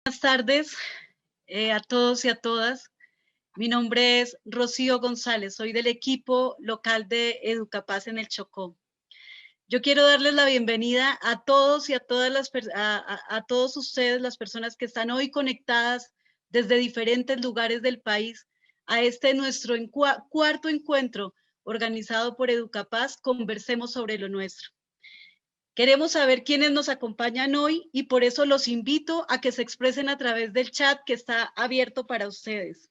Buenas tardes a todos y a todas. Mi nombre es Rocío González, soy del equipo local de Educapaz en el Chocó. Yo quiero darles la bienvenida a todos y a todas a todos ustedes, las personas que están hoy conectadas desde diferentes lugares del país, a este nuestro cuarto encuentro organizado por Educapaz, Conversemos sobre lo nuestro. Queremos saber quiénes nos acompañan hoy y por eso los invito a que se expresen a través del chat que está abierto para ustedes.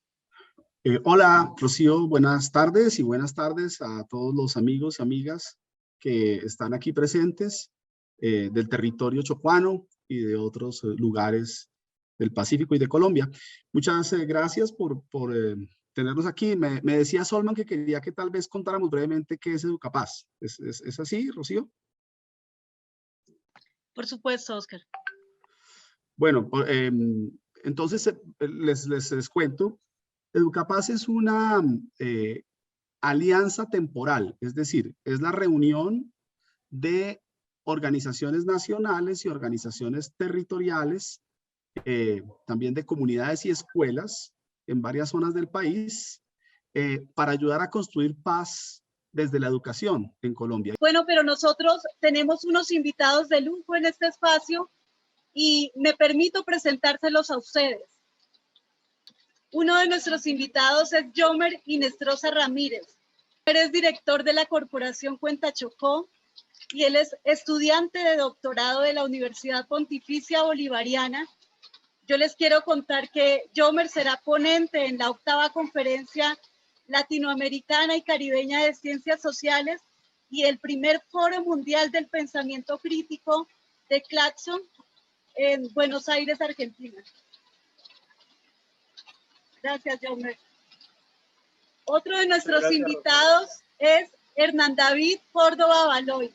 Hola, Rocío, buenas tardes y buenas tardes a todos los amigos y amigas que están aquí presentes del territorio chocuano y de otros lugares del Pacífico y de Colombia. Muchas gracias por tenernos aquí. Me decía Solman que quería que tal vez contáramos brevemente qué es Educapaz. ¿Es así, Rocío? Por supuesto, Oscar. Bueno, entonces les cuento. Educapaz es una alianza temporal, es decir, es la reunión de organizaciones nacionales y organizaciones territoriales, también de comunidades y escuelas en varias zonas del país, para ayudar a construir paz desde la educación en Colombia. Bueno, pero nosotros tenemos unos invitados de lujo en este espacio y me permito presentárselos a ustedes. Uno de nuestros invitados es Yomer Inestrosa Ramírez. Él es director de la Corporación Cuenta Chocó y él es estudiante de doctorado de la Universidad Pontificia Bolivariana. Yo les quiero contar que Yomer será ponente en la 8ª Conferencia Latinoamericana y Caribeña de Ciencias Sociales y el primer Foro Mundial del Pensamiento Crítico de Claxon en Buenos Aires, Argentina. Gracias, Yomer. Otro de nuestros invitados es Hernán David Córdoba Valois.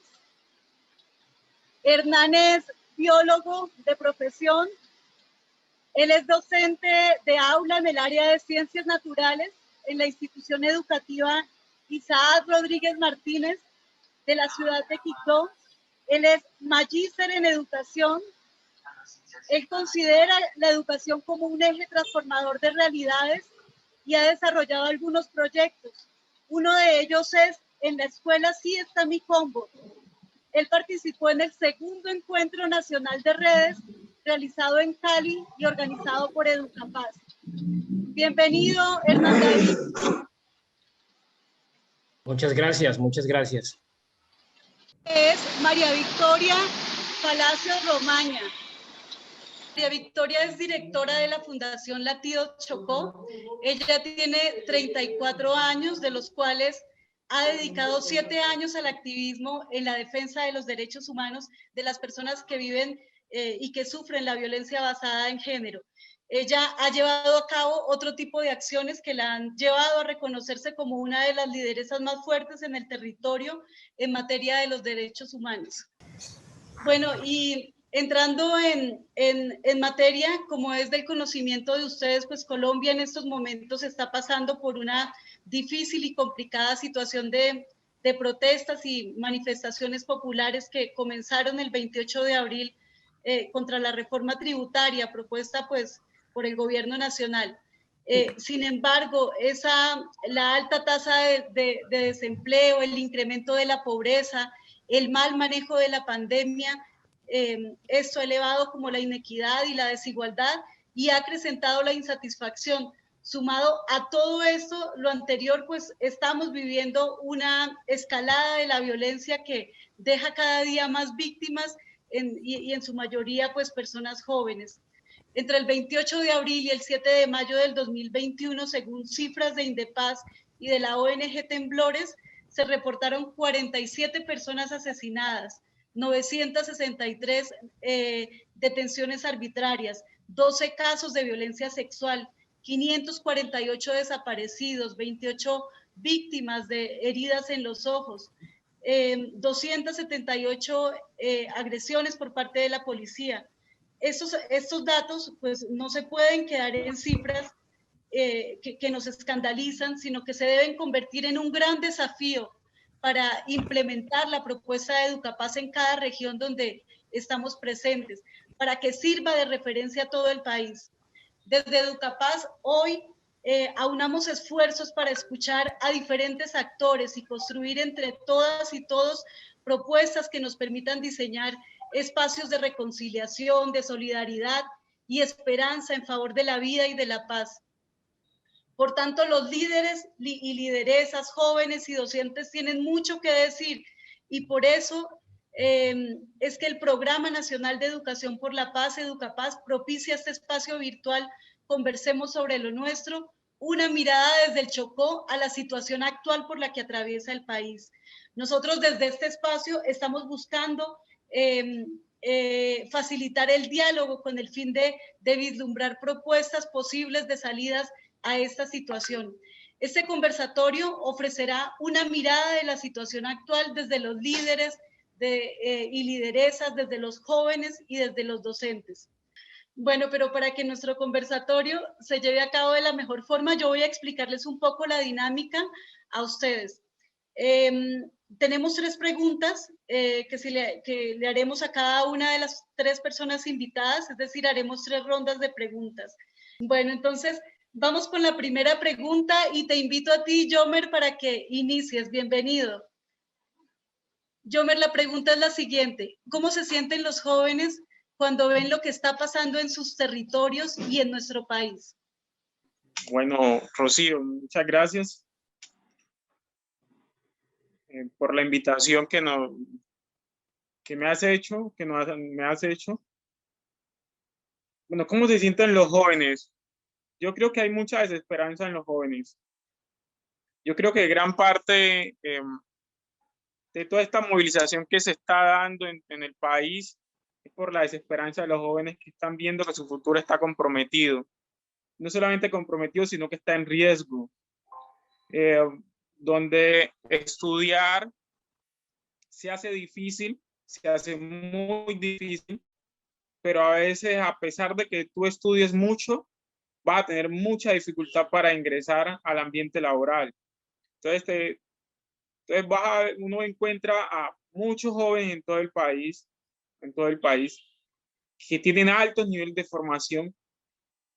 Hernán es biólogo de profesión. Él es docente de aula en el área de ciencias naturales en la institución educativa Isaac Rodríguez Martínez de la ciudad de Quito. Él es magíster en educación. Él considera la educación como un eje transformador de realidades y ha desarrollado algunos proyectos. Uno de ellos es En la escuela sí está mi combo. Él participó en el 2º Encuentro Nacional de Redes realizado en Cali y organizado por Educapaz. Bienvenido, Hernán David. Muchas gracias, muchas gracias. Es María Victoria Palacios Romaña. María Victoria es directora de la Fundación Latido Chocó. Ella tiene 34 años, de los cuales ha dedicado 7 años al activismo en la defensa de los derechos humanos de las personas que viven y que sufren la violencia basada en género. Ella ha llevado a cabo otro tipo de acciones que la han llevado a reconocerse como una de las lideresas más fuertes en el territorio en materia de los derechos humanos. Bueno, y entrando en materia, como es del conocimiento de ustedes, pues Colombia en estos momentos está pasando por una difícil y complicada situación de protestas y manifestaciones populares que comenzaron el 28 de abril contra la reforma tributaria propuesta pues por el gobierno nacional. Sin embargo, la alta tasa de desempleo, el incremento de la pobreza, el mal manejo de la pandemia, esto ha elevado como la inequidad y la desigualdad y ha acrecentado la insatisfacción. Sumado a todo esto, lo anterior, pues estamos viviendo una escalada de la violencia que deja cada día más víctimas y en su mayoría pues personas jóvenes. Entre el 28 de abril y el 7 de mayo del 2021, según cifras de Indepaz y de la ONG Temblores, se reportaron 47 personas asesinadas, 963 detenciones arbitrarias, 12 casos de violencia sexual, 548 desaparecidos, 28 víctimas de heridas en los ojos, 278 agresiones por parte de la policía. Estos datos pues no se pueden quedar en cifras que nos escandalizan, sino que se deben convertir en un gran desafío para implementar la propuesta de Educapaz en cada región donde estamos presentes, para que sirva de referencia a todo el país. Desde Educapaz, hoy aunamos esfuerzos para escuchar a diferentes actores y construir entre todas y todos propuestas que nos permitan diseñar espacios de reconciliación, de solidaridad y esperanza en favor de la vida y de la paz. Por tanto, los líderes y lideresas, jóvenes y docentes tienen mucho que decir, y por eso es que el Programa Nacional de Educación por la Paz, Educapaz, propicia este espacio virtual Conversemos sobre lo nuestro, una mirada desde el Chocó a la situación actual por la que atraviesa el país. Nosotros desde este espacio estamos buscando facilitar el diálogo con el fin de vislumbrar propuestas posibles de salidas a esta situación. Este conversatorio ofrecerá una mirada de la situación actual desde los líderes y lideresas, desde los jóvenes y desde los docentes. Bueno, pero para que nuestro conversatorio se lleve a cabo de la mejor forma, yo voy a explicarles un poco la dinámica a ustedes. Tenemos 3 preguntas que le haremos a cada una de las 3 personas invitadas, es decir, haremos 3 rondas de preguntas. Bueno, entonces vamos con la primera pregunta y te invito a ti, Yomer, para que inicies. Bienvenido. Yomer, la pregunta es la siguiente. ¿Cómo se sienten los jóvenes cuando ven lo que está pasando en sus territorios y en nuestro país? Bueno, Rocío, muchas gracias por la invitación que me has hecho, me has hecho. Bueno, ¿cómo se sienten los jóvenes? Yo creo que hay mucha desesperanza en los jóvenes. Yo creo que gran parte de toda esta movilización que se está dando en el país es por la desesperanza de los jóvenes que están viendo que su futuro está comprometido. No solamente comprometido, sino que está en riesgo. Donde estudiar se hace difícil, se hace muy difícil, pero a veces, a pesar de que tú estudies mucho, vas a tener mucha dificultad para ingresar al ambiente laboral. Entonces, uno encuentra a muchos jóvenes en todo el país, que tienen altos niveles de formación,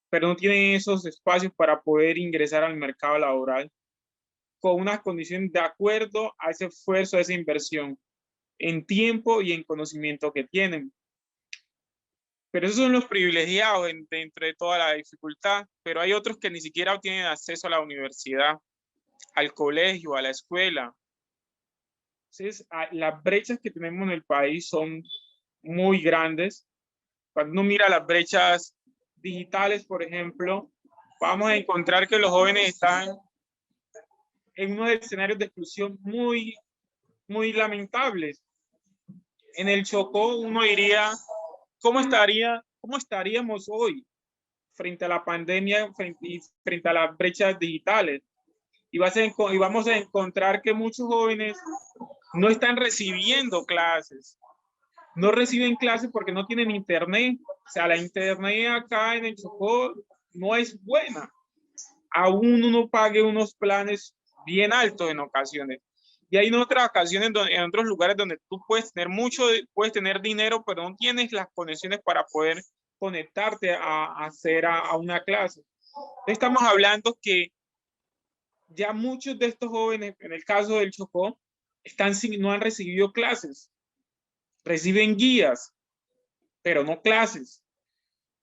pero no tienen esos espacios para poder ingresar al mercado laboral con unas condiciones de acuerdo a ese esfuerzo, a esa inversión en tiempo y en conocimiento que tienen. Pero esos son los privilegiados dentro de toda la dificultad, pero hay otros que ni siquiera tienen acceso a la universidad, al colegio, a la escuela. Entonces, las brechas que tenemos en el país son muy grandes. Cuando uno mira las brechas digitales, por ejemplo, vamos a encontrar que los jóvenes están en unos escenarios de exclusión muy, muy lamentables. En el Chocó uno diría, ¿cómo estaríamos hoy frente a la pandemia, frente a las brechas digitales? Y vamos a encontrar que muchos jóvenes no están recibiendo clases. No reciben clases porque no tienen internet. O sea, la internet acá en el Chocó no es buena. Aún uno pague unos planes bien altos en ocasiones. Y hay en otras ocasiones, en otros lugares donde tú puedes tener dinero, pero no tienes las conexiones para poder conectarte a una clase. Estamos hablando que ya muchos de estos jóvenes, en el caso del Chocó, no han recibido clases. Reciben guías, pero no clases.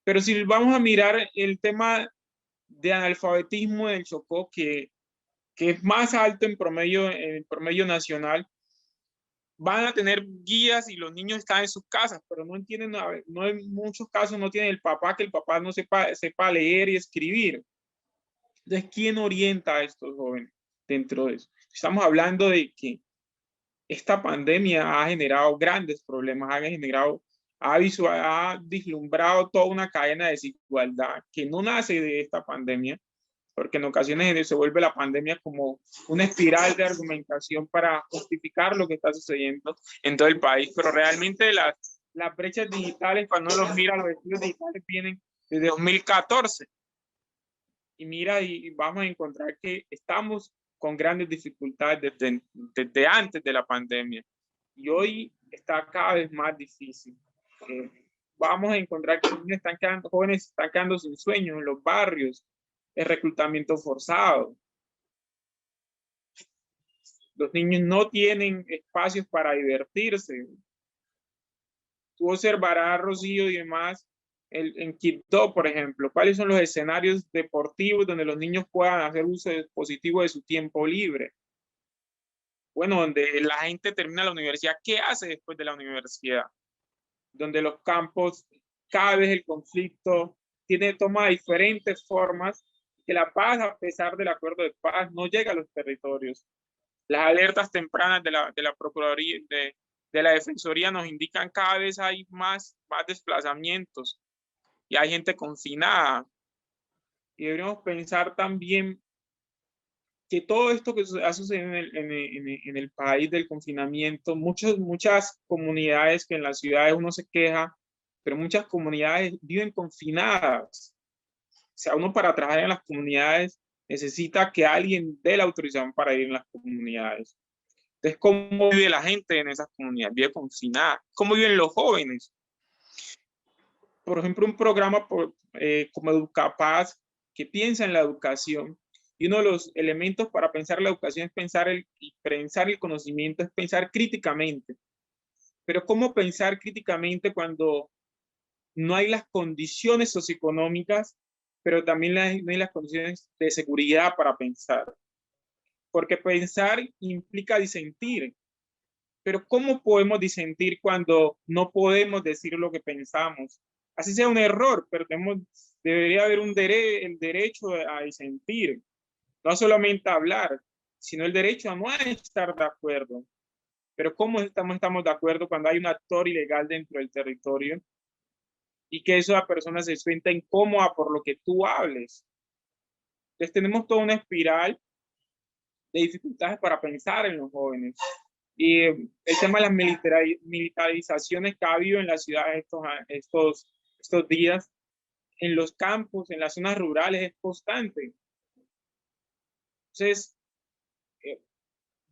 Pero si vamos a mirar el tema de analfabetismo en el Chocó, que es más alto en el promedio nacional, van a tener guías y los niños están en sus casas, pero no entienden, no en muchos casos no tienen el papá, que el papá no sepa leer y escribir. Entonces, ¿quién orienta a estos jóvenes dentro de eso? Estamos hablando de que esta pandemia ha generado grandes problemas, ha vislumbrado toda una cadena de desigualdad que no nace de esta pandemia, porque en ocasiones se vuelve la pandemia como una espiral de argumentación para justificar lo que está sucediendo en todo el país, pero realmente las brechas digitales, cuando uno los mira, los estudios digitales vienen desde 2014, y vamos a encontrar que estamos con grandes dificultades desde antes de la pandemia, y hoy está cada vez más difícil. vamos a encontrar que los niños jóvenes están quedando sin sueños en los barrios, el reclutamiento forzado. Los niños no tienen espacios para divertirse. Tú observarás, Rocío y demás, en Quito, por ejemplo, cuáles son los escenarios deportivos donde los niños puedan hacer uso positivo de su tiempo libre. Bueno, donde la gente termina la universidad, ¿qué hace después de la universidad? Donde los campos, cada vez el conflicto toma diferentes formas, que la paz, a pesar del acuerdo de paz, no llega a los territorios. Las alertas tempranas de la Procuraduría, de la Defensoría nos indican cada vez hay más desplazamientos y hay gente confinada. Y deberíamos pensar también que todo esto que ha sucedido en el país del confinamiento, muchas comunidades que en las ciudades uno se queja, pero muchas comunidades viven confinadas. O sea, uno para trabajar en las comunidades necesita que alguien dé la autorización para ir en las comunidades. Entonces, ¿cómo vive la gente en esas comunidades? Vive confinada. ¿Cómo viven los jóvenes? Por ejemplo, un programa como Educapaz, que piensa en la educación, y uno de los elementos para pensar la educación es pensar el conocimiento, es pensar críticamente. Pero ¿cómo pensar críticamente cuando no hay las condiciones socioeconómicas, pero también no hay las condiciones de seguridad para pensar? Porque pensar implica disentir. Pero ¿cómo podemos disentir cuando no podemos decir lo que pensamos? Así sea un error, pero debería haber el derecho a disentir. No solamente a hablar, sino el derecho a no estar de acuerdo. Pero ¿cómo estamos de acuerdo cuando hay un actor ilegal dentro del territorio y que esa persona se sienta incómoda por lo que tú hables? Entonces tenemos toda una espiral de dificultades para pensar en los jóvenes. Y el tema de las militarizaciones que ha habido en las ciudades estos días, en los campos, en las zonas rurales, es constante. Entonces,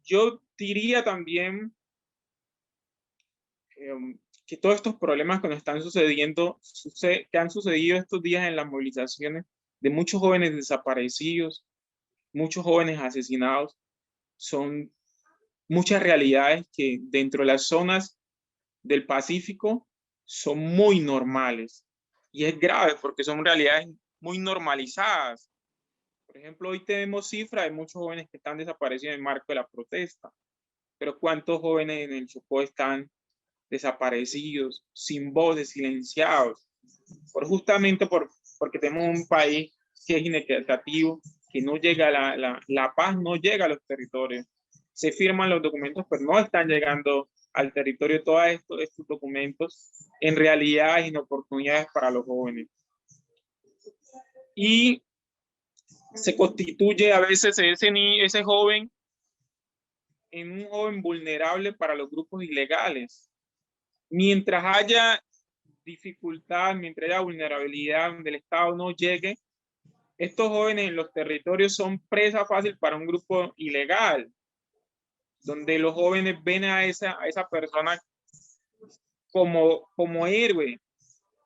yo diría también que todos estos problemas que nos están sucediendo, que han sucedido estos días en las movilizaciones de muchos jóvenes desaparecidos, muchos jóvenes asesinados, son muchas realidades que dentro de las zonas del Pacífico son muy normales. Y es grave porque son realidades muy normalizadas. Por ejemplo, hoy tenemos cifras de muchos jóvenes que están desaparecidos en el marco de la protesta. Pero ¿cuántos jóvenes en el Chocó están desaparecidos, sin voces, silenciados? Justamente porque tenemos un país que es inequitativo, que no llega la paz no llega a los territorios. Se firman los documentos, pero no están llegando al territorio todos estos documentos en realidad y en oportunidades para los jóvenes. Y se constituye a veces ese joven en un joven vulnerable para los grupos ilegales. Mientras haya dificultad, mientras haya vulnerabilidad, donde el Estado no llegue, estos jóvenes en los territorios son presa fácil para un grupo ilegal, donde los jóvenes ven a esa persona como héroe,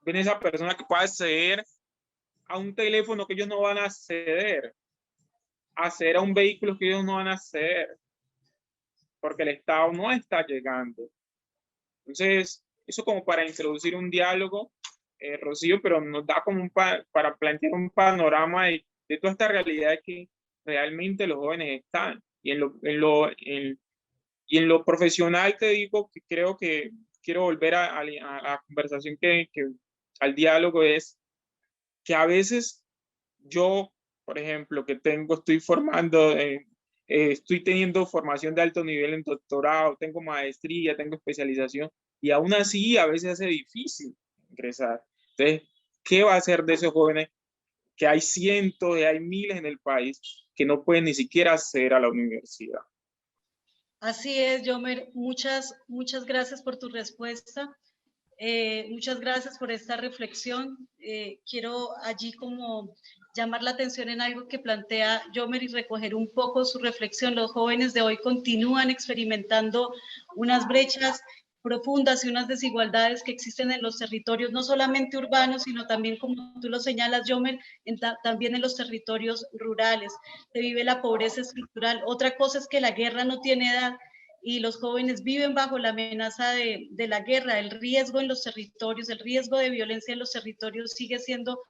ven a esa persona que puede acceder a un teléfono que ellos no van a acceder a un vehículo que ellos no van a acceder, porque el Estado no está llegando. Entonces, eso como para introducir un diálogo, Rocío, pero nos da como para plantear un panorama de toda esta realidad que realmente los jóvenes están. Y en lo profesional te digo que creo que quiero volver a la conversación al diálogo, es que a veces yo, por ejemplo, estoy teniendo formación de alto nivel en doctorado, tengo maestría, tengo especialización, y aún así a veces hace difícil ingresar. Entonces, ¿qué va a hacer de esos jóvenes que hay cientos y hay miles en el país que no pueden ni siquiera acceder a la universidad? Así es, Yomer. Muchas gracias por tu respuesta. Muchas gracias por esta reflexión. Quiero allí como llamar la atención en algo que plantea Yomer y recoger un poco su reflexión. Los jóvenes de hoy continúan experimentando unas brechas profundas y unas desigualdades que existen en los territorios, no solamente urbanos, sino también, como tú lo señalas, Yomer, también en los territorios rurales. Se vive la pobreza estructural. Otra cosa es que la guerra no tiene edad y los jóvenes viven bajo la amenaza de la guerra. El riesgo en los territorios, el riesgo de violencia en los territorios sigue siendo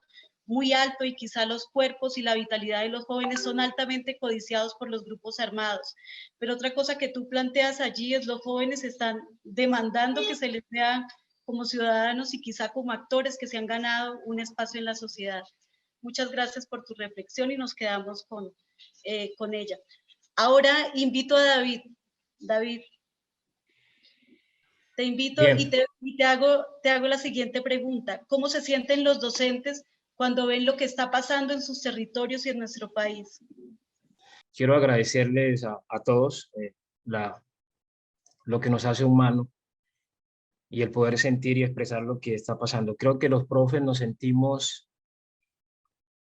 muy alto y quizá los cuerpos y la vitalidad de los jóvenes son altamente codiciados por los grupos armados. Pero otra cosa que tú planteas allí es los jóvenes están demandando que se les vean como ciudadanos y quizá como actores que se han ganado un espacio en la sociedad. Muchas gracias por tu reflexión y nos quedamos con ella. Ahora invito a David. David, te invito y te hago la siguiente pregunta. ¿Cómo se sienten los docentes cuando ven lo que está pasando en sus territorios y en nuestro país? Quiero agradecerles a todos lo que nos hace humanos y el poder sentir y expresar lo que está pasando. Creo que los profes nos sentimos,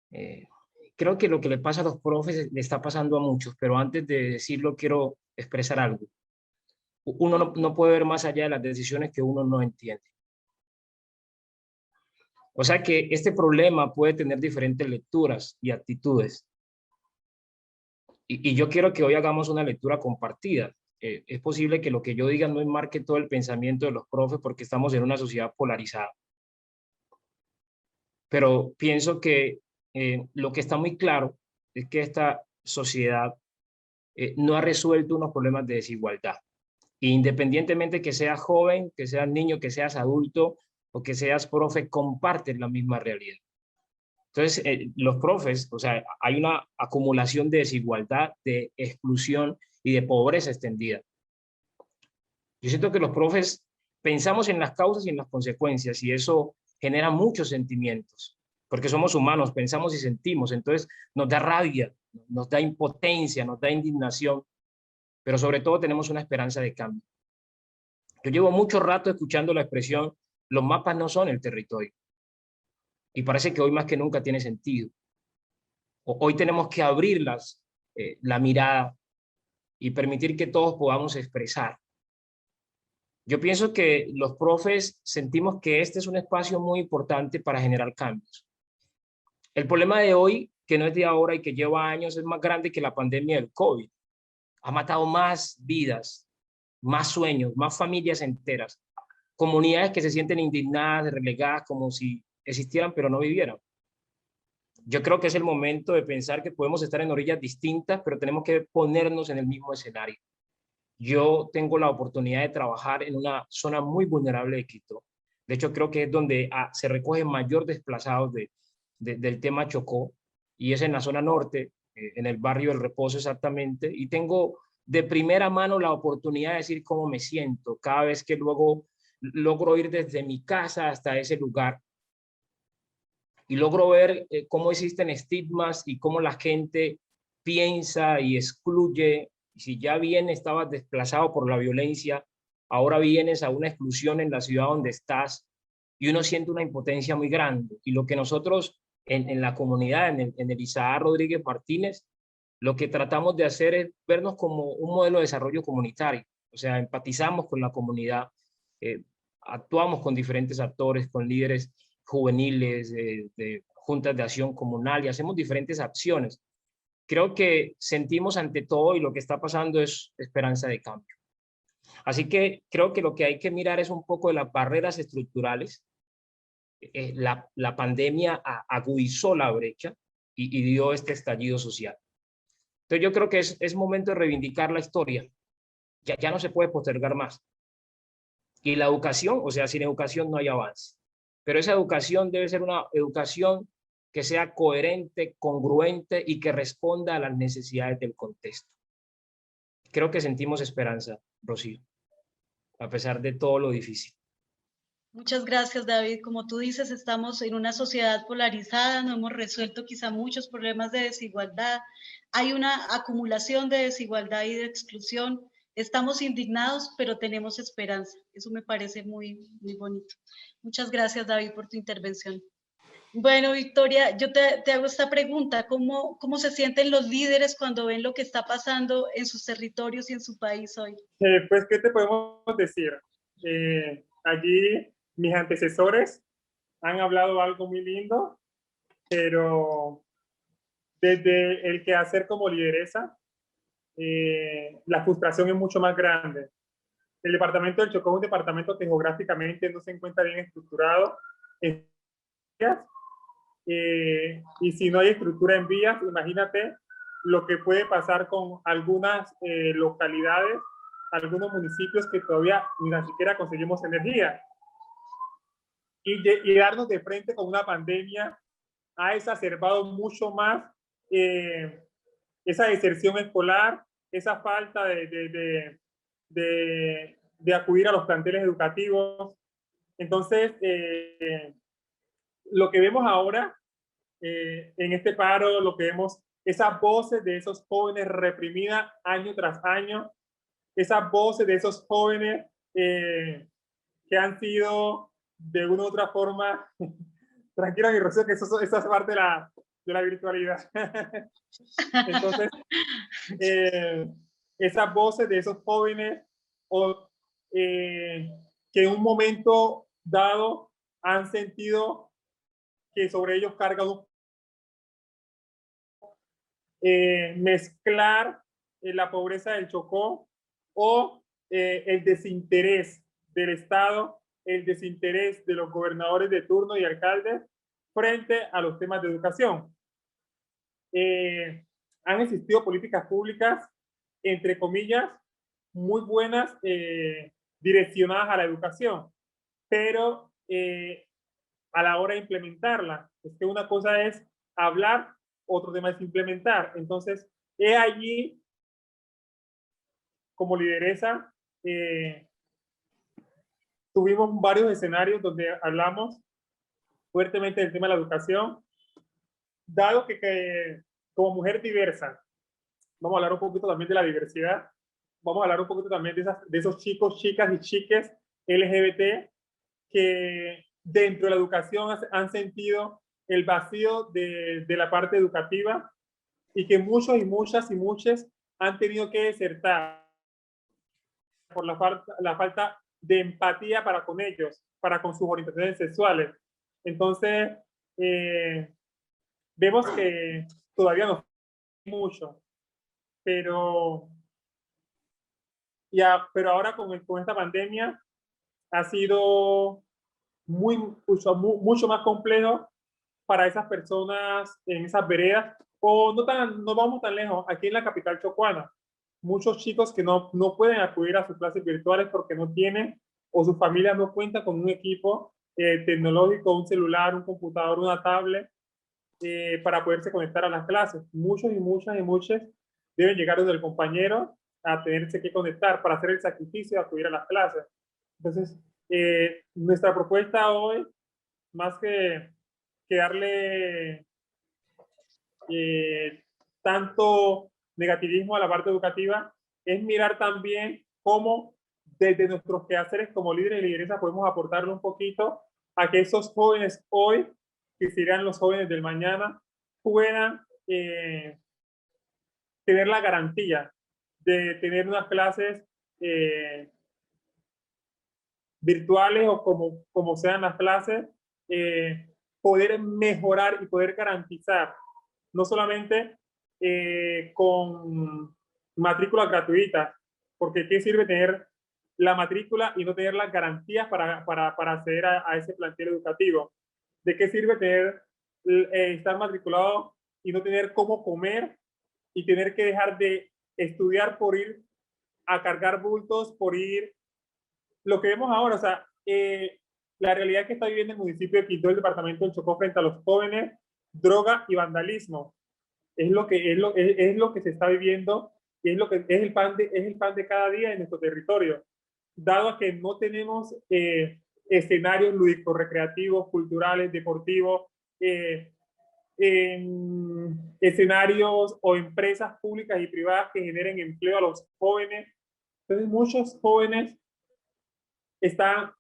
creo que lo que le pasa a los profes le está pasando a muchos, pero antes de decirlo quiero expresar algo. Uno no puede ver más allá de las decisiones que uno no entiende. O sea que este problema puede tener diferentes lecturas y actitudes. Y yo quiero que hoy hagamos una lectura compartida. Es posible que lo que yo diga no enmarque todo el pensamiento de los profes porque estamos en una sociedad polarizada. Pero pienso que lo que está muy claro es que esta sociedad no ha resuelto unos problemas de desigualdad. Independientemente que seas joven, que seas niño, que seas adulto o que seas profe, comparten la misma realidad. Entonces, los profes, o sea, hay una acumulación de desigualdad, de exclusión y de pobreza extendida. Yo siento que los profes pensamos en las causas y en las consecuencias y eso genera muchos sentimientos, porque somos humanos, pensamos y sentimos, entonces nos da rabia, nos da impotencia, nos da indignación, pero sobre todo tenemos una esperanza de cambio. Yo llevo mucho rato escuchando la expresión, los mapas no son el territorio. Y parece que hoy más que nunca tiene sentido. Hoy tenemos que abrir la mirada y permitir que todos podamos expresar. Yo pienso que los profes sentimos que este es un espacio muy importante para generar cambios. El problema de hoy, que no es de ahora y que lleva años, es más grande que la pandemia del COVID. Ha matado más vidas, más sueños, más familias enteras, comunidades que se sienten indignadas, relegadas, como si existieran pero no vivieran. Yo creo que es el momento de pensar que podemos estar en orillas distintas, pero tenemos que ponernos en el mismo escenario. Yo tengo la oportunidad de trabajar en una zona muy vulnerable de Quito. De hecho, creo que es donde se recogen mayor desplazados del tema Chocó, y es en la zona norte, en el barrio del Reposo exactamente, y tengo de primera mano la oportunidad de decir cómo me siento cada vez que luego logro ir desde mi casa hasta ese lugar y logro ver cómo existen estigmas y cómo la gente piensa y excluye. Si ya bien estabas desplazado por la violencia, ahora vienes a una exclusión en la ciudad donde estás y uno siente una impotencia muy grande. Y lo que nosotros en la comunidad, en el Isaac Rodríguez Martínez, lo que tratamos de hacer es vernos como un modelo de desarrollo comunitario. O sea, empatizamos con la comunidad, actuamos con diferentes actores, con líderes juveniles, de juntas de acción comunal y hacemos diferentes acciones. Creo que sentimos ante todo y lo que está pasando es esperanza de cambio. Así que creo que lo que hay que mirar es un poco de las barreras estructurales. La pandemia agudizó la brecha y dio este estallido social. Entonces yo creo que es momento de reivindicar la historia. Ya no se puede postergar más. Y la educación, o sea, sin educación no hay avance. Pero esa educación debe ser una educación que sea coherente, congruente y que responda a las necesidades del contexto. Creo que sentimos esperanza, Rocío, a pesar de todo lo difícil. Muchas gracias, David. Como tú dices, estamos en una sociedad polarizada, no hemos resuelto quizá muchos problemas de desigualdad, hay una acumulación de desigualdad y de exclusión. Estamos indignados, pero tenemos esperanza. Eso me parece muy, muy bonito. Muchas gracias, David, por tu intervención. Bueno, Victoria, yo te hago esta pregunta. ¿Cómo se sienten los líderes cuando ven lo que está pasando en sus territorios y en su país hoy? Pues, ¿qué te podemos decir? Allí mis antecesores han hablado algo muy lindo, pero desde el quehacer como lideresa, la frustración es mucho más grande. El departamento del Chocó es un departamento que geográficamente no se encuentra bien estructurado en vías, y si no hay estructura en vías, imagínate lo que puede pasar con algunas localidades, algunos municipios que todavía ni siquiera conseguimos energía. Y darnos de frente con una pandemia ha exacerbado mucho más esa deserción escolar, esa falta de acudir a los planteles educativos. Entonces, lo que vemos ahora en este paro, lo que vemos, esas voces de esos jóvenes reprimidas año tras año, esas voces de esos jóvenes que han sido de una u otra forma, tranquila mi Rocío, que eso es parte de la virtualidad. Entonces, esas voces de esos jóvenes o, que en un momento dado han sentido que sobre ellos carga mezclar la pobreza del Chocó o el desinterés del Estado, el desinterés de los gobernadores de turno y alcaldes frente a los temas de educación. Han existido políticas públicas, entre comillas, muy buenas, direccionadas a la educación, pero a la hora de implementarla, es que una cosa es hablar, otro tema es implementar. Entonces, he allí, como lideresa, tuvimos varios escenarios donde hablamos fuertemente del tema de la educación, dado que como mujer diversa, vamos a hablar un poquito también de la diversidad, vamos a hablar un poquito también de esos chicos, chicas y chiques LGBT que dentro de la educación han sentido el vacío de la parte educativa y que muchos y muchas y muchos han tenido que desertar por la falta de empatía para con ellos, para con sus orientaciones sexuales. Entonces, vemos que todavía nos falta mucho, pero ahora con esta pandemia ha sido mucho más complejo para esas personas en esas veredas, o no vamos tan lejos, aquí en la capital chocuana, muchos chicos que no pueden acudir a sus clases virtuales porque no tienen, o su familia no cuenta con un equipo tecnológico, un celular, un computador, una tablet, para poderse conectar a las clases. Muchos y muchas y muchos deben llegar donde el compañero a tenerse que conectar para hacer el sacrificio de acudir a las clases. Entonces, nuestra propuesta hoy, más que darle tanto negativismo a la parte educativa, es mirar también cómo desde nuestros quehaceres como líderes y lideresas podemos aportarle un poquito a que esos jóvenes hoy, que serán los jóvenes del mañana, puedan tener la garantía de tener unas clases virtuales o como sean las clases, poder mejorar y poder garantizar, no solamente con matrículas gratuitas, porque ¿qué sirve tener la matrícula y no tener las garantías para acceder a ese plantel educativo? ¿De qué sirve tener, estar matriculado y no tener cómo comer y tener que dejar de estudiar por ir a cargar bultos, por ir lo que vemos ahora? O sea, la realidad que está viviendo el municipio de Quito, el departamento del Chocó, frente a los jóvenes, droga y vandalismo, es lo que se está viviendo y es el pan de cada día en nuestro territorio, dado a que no tenemos escenarios lúdicos, recreativos, culturales, deportivos, escenarios o empresas públicas y privadas que generen empleo a los jóvenes. Entonces, muchos jóvenes están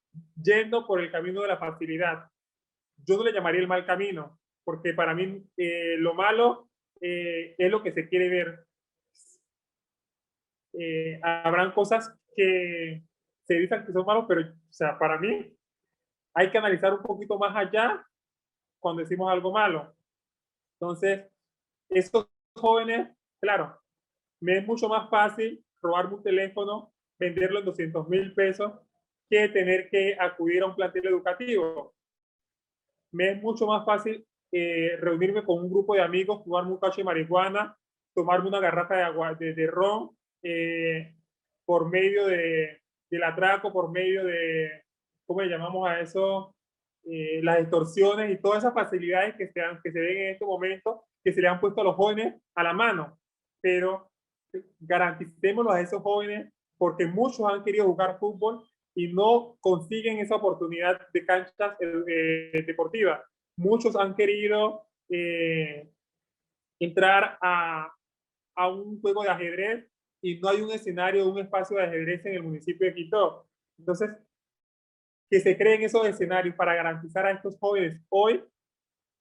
yendo por el camino de la facilidad. Yo no le llamaría el mal camino, porque para mí lo malo es lo que se quiere ver. Habrán cosas que se dicen que son malos, pero, o sea, para mí hay que analizar un poquito más allá cuando decimos algo malo. Entonces, estos jóvenes, claro, me es mucho más fácil robarme un teléfono, venderlo en 200.000 pesos, que tener que acudir a un plantel educativo. Me es mucho más fácil reunirme con un grupo de amigos, fumarme un cacho de marihuana, tomarme una garrafa de agua de ron, por medio del atraco, por medio de, ¿cómo le llamamos a eso? Las extorsiones y todas esas facilidades que se ven en estos momentos, que se le han puesto a los jóvenes a la mano. Pero garanticémoslo a esos jóvenes, porque muchos han querido jugar fútbol y no consiguen esa oportunidad de canchas deportivas. Muchos han querido entrar a un juego de ajedrez y no hay un escenario, un espacio de ajedrez en el municipio de Quito. Entonces, que se creen esos escenarios para garantizar a estos jóvenes hoy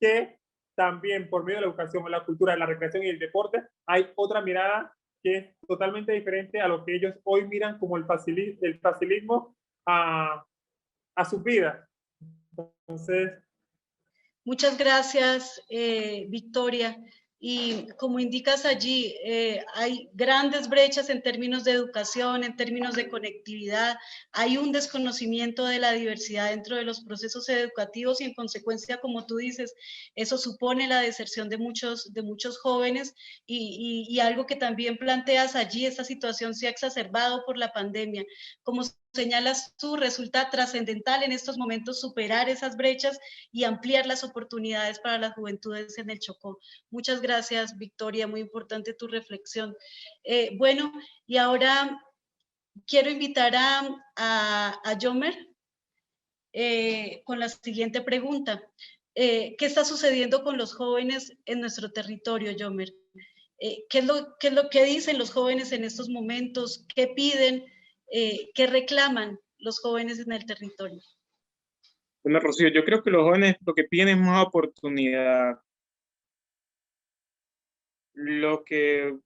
que también por medio de la educación, la cultura, la recreación y el deporte, hay otra mirada que es totalmente diferente a lo que ellos hoy miran como el facilismo a sus vidas. Entonces, muchas gracias, Victoria. Y como indicas allí, hay grandes brechas en términos de educación, en términos de conectividad, hay un desconocimiento de la diversidad dentro de los procesos educativos y en consecuencia, como tú dices, eso supone la deserción de muchos jóvenes y algo que también planteas allí, esta situación se ha exacerbado por la pandemia. Como señalas tú, resulta trascendental en estos momentos superar esas brechas y ampliar las oportunidades para las juventudes en el Chocó. Muchas gracias, Victoria, muy importante tu reflexión. Bueno, y ahora quiero invitar a Yomer con la siguiente pregunta. ¿Qué está sucediendo con los jóvenes en nuestro territorio, Yomer? ¿Qué es lo que dicen los jóvenes en estos momentos? ¿Qué piden? ¿Qué reclaman los jóvenes en el territorio? Bueno, Rocío, yo creo que los jóvenes lo que piden es más oportunidad. Lo que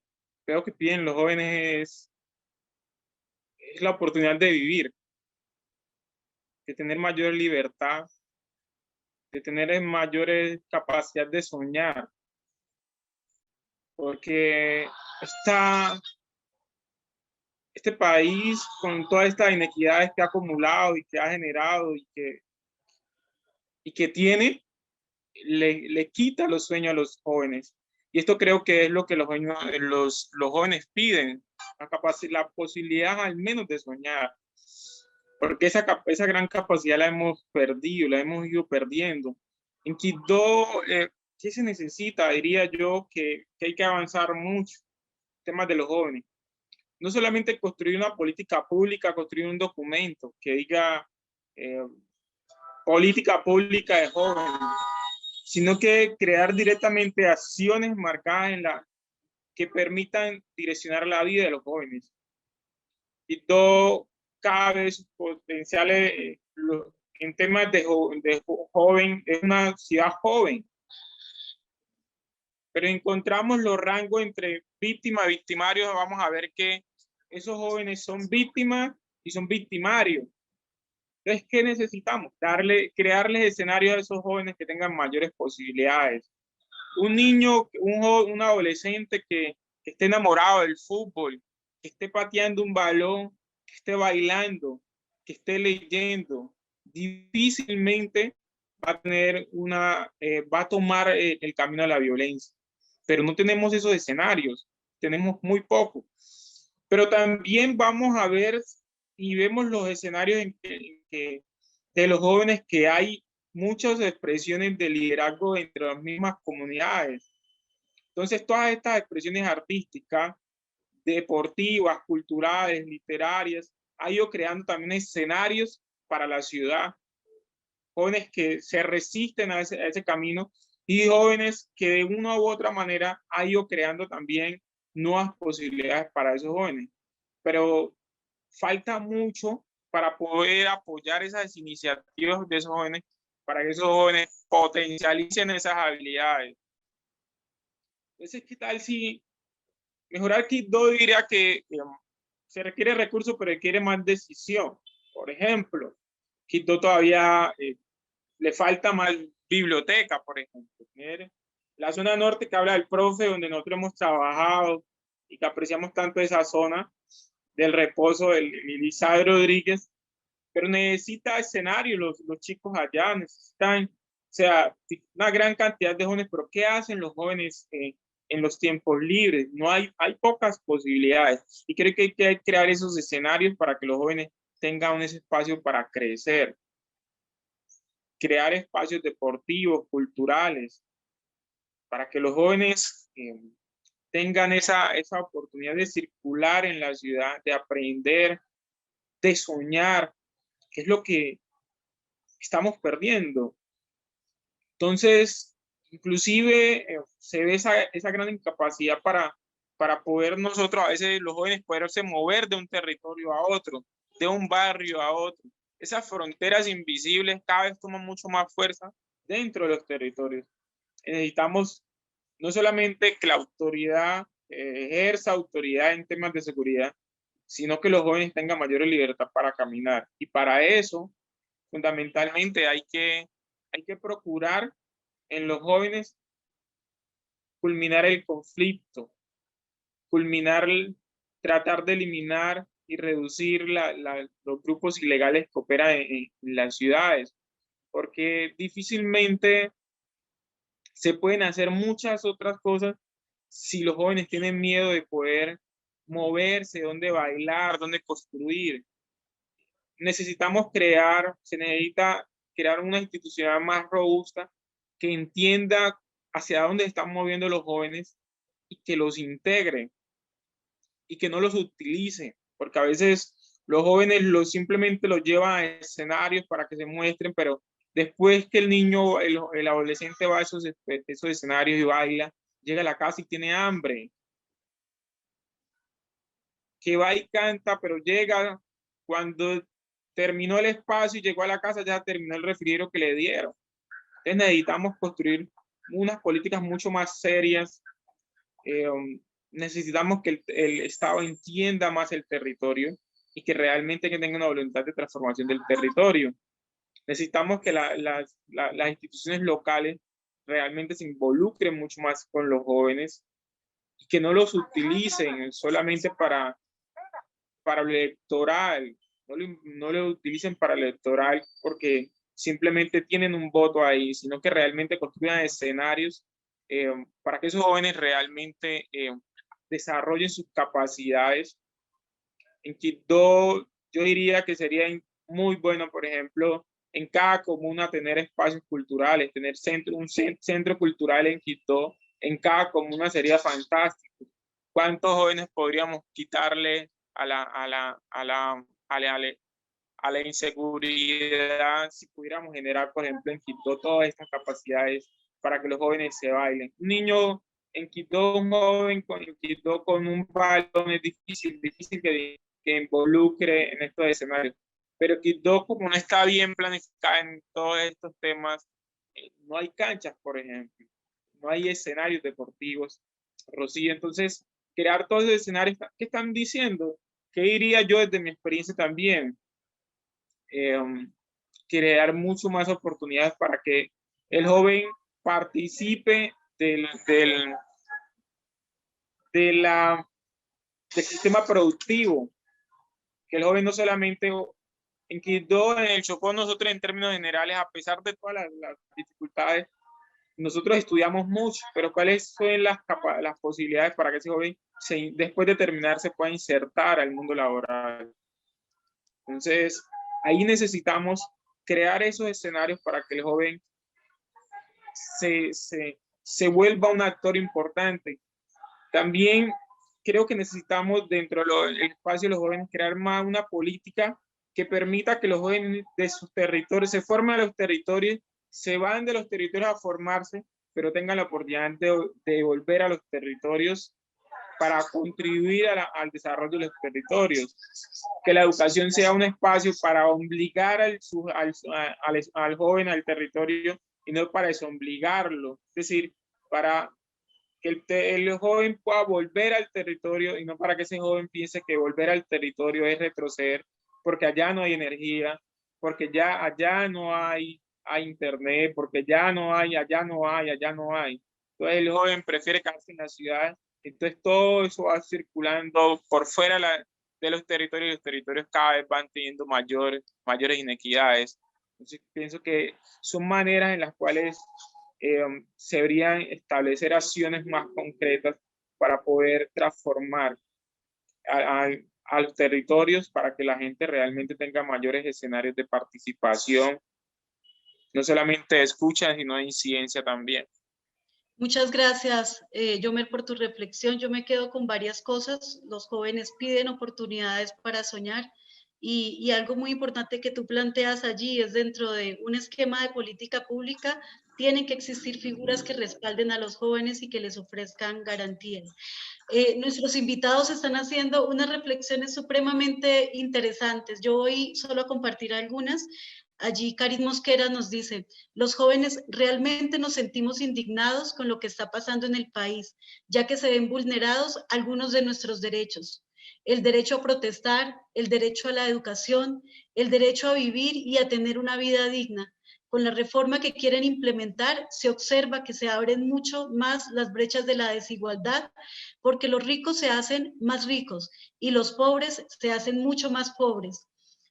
creo que piden los jóvenes es la oportunidad de vivir, de tener mayor libertad, de tener mayor capacidad de soñar, porque este país, con todas estas inequidades que ha acumulado y que ha generado y que tiene, le quita los sueños a los jóvenes. Y esto creo que es lo que los jóvenes piden, la posibilidad al menos de soñar. Porque esa gran capacidad la hemos perdido, la hemos ido perdiendo. En Quito, ¿qué se necesita? Diría yo que hay que avanzar mucho en temas de los jóvenes. No solamente construir una política pública, construir un documento que diga política pública de jóvenes, sino que crear directamente acciones marcadas que permitan direccionar la vida de los jóvenes. Y todo cada vez potenciales en temas de joven, es una ciudad joven. Pero encontramos los rangos entre víctima y victimario, vamos a ver que esos jóvenes son víctimas y son victimarios. Entonces, ¿qué necesitamos? Crearles escenarios a esos jóvenes que tengan mayores posibilidades. Un niño, un adolescente que esté enamorado del fútbol, que esté pateando un balón, que esté bailando, que esté leyendo, difícilmente va a tomar el camino a la violencia. Pero no tenemos esos escenarios, tenemos muy poco. Pero también vamos a ver y vemos los escenarios de los jóvenes que hay muchas expresiones de liderazgo entre las mismas comunidades. Entonces, todas estas expresiones artísticas, deportivas, culturales, literarias, ha ido creando también escenarios para la ciudad. Jóvenes que se resisten a ese camino y jóvenes que de una u otra manera ha ido creando también nuevas posibilidades para esos jóvenes. Pero falta mucho para poder apoyar esas iniciativas de esos jóvenes, para que esos jóvenes potencialicen esas habilidades. Entonces, ¿qué tal si mejorar Quito? Diría que se requiere recursos, pero requiere más decisión. Por ejemplo, Quito todavía le falta más biblioteca, por ejemplo. Mire, la zona norte que habla del profe, donde nosotros hemos trabajado y que apreciamos tanto esa zona del reposo del Isaac Rodríguez, pero necesita escenario los chicos allá, necesitan, o sea, una gran cantidad de jóvenes, pero ¿qué hacen los jóvenes en los tiempos libres? No hay pocas posibilidades y creo que hay que crear esos escenarios para que los jóvenes tengan ese espacio para crecer, crear espacios deportivos, culturales, para que los jóvenes tengan esa oportunidad de circular en la ciudad, de aprender, de soñar, que es lo que estamos perdiendo. Entonces, inclusive se ve esa gran incapacidad para poder nosotros, a veces los jóvenes, poderse mover de un territorio a otro, de un barrio a otro. Esas fronteras invisibles cada vez toman mucho más fuerza dentro de los territorios. Necesitamos no solamente que la autoridad ejerza autoridad en temas de seguridad, sino que los jóvenes tengan mayor libertad para caminar. Y para eso, fundamentalmente, hay que procurar en los jóvenes culminar el conflicto, tratar de eliminar y reducir los grupos ilegales que operan en las ciudades, porque difícilmente se pueden hacer muchas otras cosas si los jóvenes tienen miedo de poder moverse, dónde bailar, dónde construir. Se necesita crear una institución más robusta que entienda hacia dónde están moviendo los jóvenes y que los integre y que no los utilice, porque a veces los jóvenes simplemente los llevan a escenarios para que se muestren, pero después que el niño, el adolescente va a esos escenarios y baila, llega a la casa y tiene hambre. Que va y canta, pero llega cuando terminó el espacio y llegó a la casa, ya terminó el refrigerio que le dieron. Entonces necesitamos construir unas políticas mucho más serias. Necesitamos que el Estado entienda más el territorio y que realmente tenga una voluntad de transformación del territorio. Necesitamos que las instituciones locales realmente se involucren mucho más con los jóvenes y que no los utilicen solamente para lo electoral, no lo utilicen para lo electoral porque simplemente tienen un voto ahí, sino que realmente construyan escenarios para que esos jóvenes realmente desarrollen sus capacidades. En Quito, yo diría que sería muy bueno, por ejemplo, en cada comuna tener espacios culturales, tener un centro cultural en Quito, en cada comuna sería fantástico. ¿Cuántos jóvenes podríamos quitarle a la inseguridad si pudiéramos generar, por ejemplo, en Quito todas estas capacidades para que los jóvenes se bailen? Un niño en Quito, un joven en Quito con un balón es difícil que involucre en estos escenarios. Pero Quito, como no está bien planificada en todos estos temas, no hay canchas, por ejemplo, no hay escenarios deportivos, Rocío. Entonces, crear todos esos escenarios, ¿qué están diciendo? ¿Qué diría yo desde mi experiencia también? Crear mucho más oportunidades para que el joven participe del sistema productivo, que el joven no solamente en Quito, en el Chocó, nosotros en términos generales, a pesar de todas las dificultades, nosotros estudiamos mucho, pero ¿cuáles son las posibilidades para que ese joven después de terminar se pueda insertar al mundo laboral? Entonces, ahí necesitamos crear esos escenarios para que el joven se vuelva un actor importante. También creo que necesitamos dentro del espacio de los jóvenes crear más una política que permita que los jóvenes de sus territorios se formen a los territorios, se van de los territorios a formarse, pero tengan la oportunidad de volver a los territorios para contribuir al desarrollo de los territorios. Que la educación sea un espacio para obligar al joven al territorio y no para desobligarlo. Es decir, para que el joven pueda volver al territorio y no para que ese joven piense que volver al territorio es retroceder, porque allá no hay energía, porque ya allá no hay internet, porque ya no hay, allá no hay, allá no hay. Entonces el joven prefiere quedarse en la ciudad, entonces todo eso va circulando por fuera de los territorios cada vez van teniendo mayores inequidades. Entonces pienso que son maneras en las cuales se deberían establecer acciones más concretas para poder transformar a los territorios para que la gente realmente tenga mayores escenarios de participación, no solamente de escucha, sino de incidencia también. Muchas gracias, Yomer, por tu reflexión. Yo me quedo con varias cosas. Los jóvenes piden oportunidades para soñar y algo muy importante que tú planteas allí es dentro de un esquema de política pública tienen que existir figuras que respalden a los jóvenes y que les ofrezcan garantías. Nuestros invitados están haciendo unas reflexiones supremamente interesantes. Yo voy solo a compartir algunas. Allí Karin Mosquera nos dice, los jóvenes realmente nos sentimos indignados con lo que está pasando en el país, ya que se ven vulnerados algunos de nuestros derechos. El derecho a protestar, el derecho a la educación, el derecho a vivir y a tener una vida digna. Con la reforma que quieren implementar, se observa que se abren mucho más las brechas de la desigualdad, porque los ricos se hacen más ricos y los pobres se hacen mucho más pobres.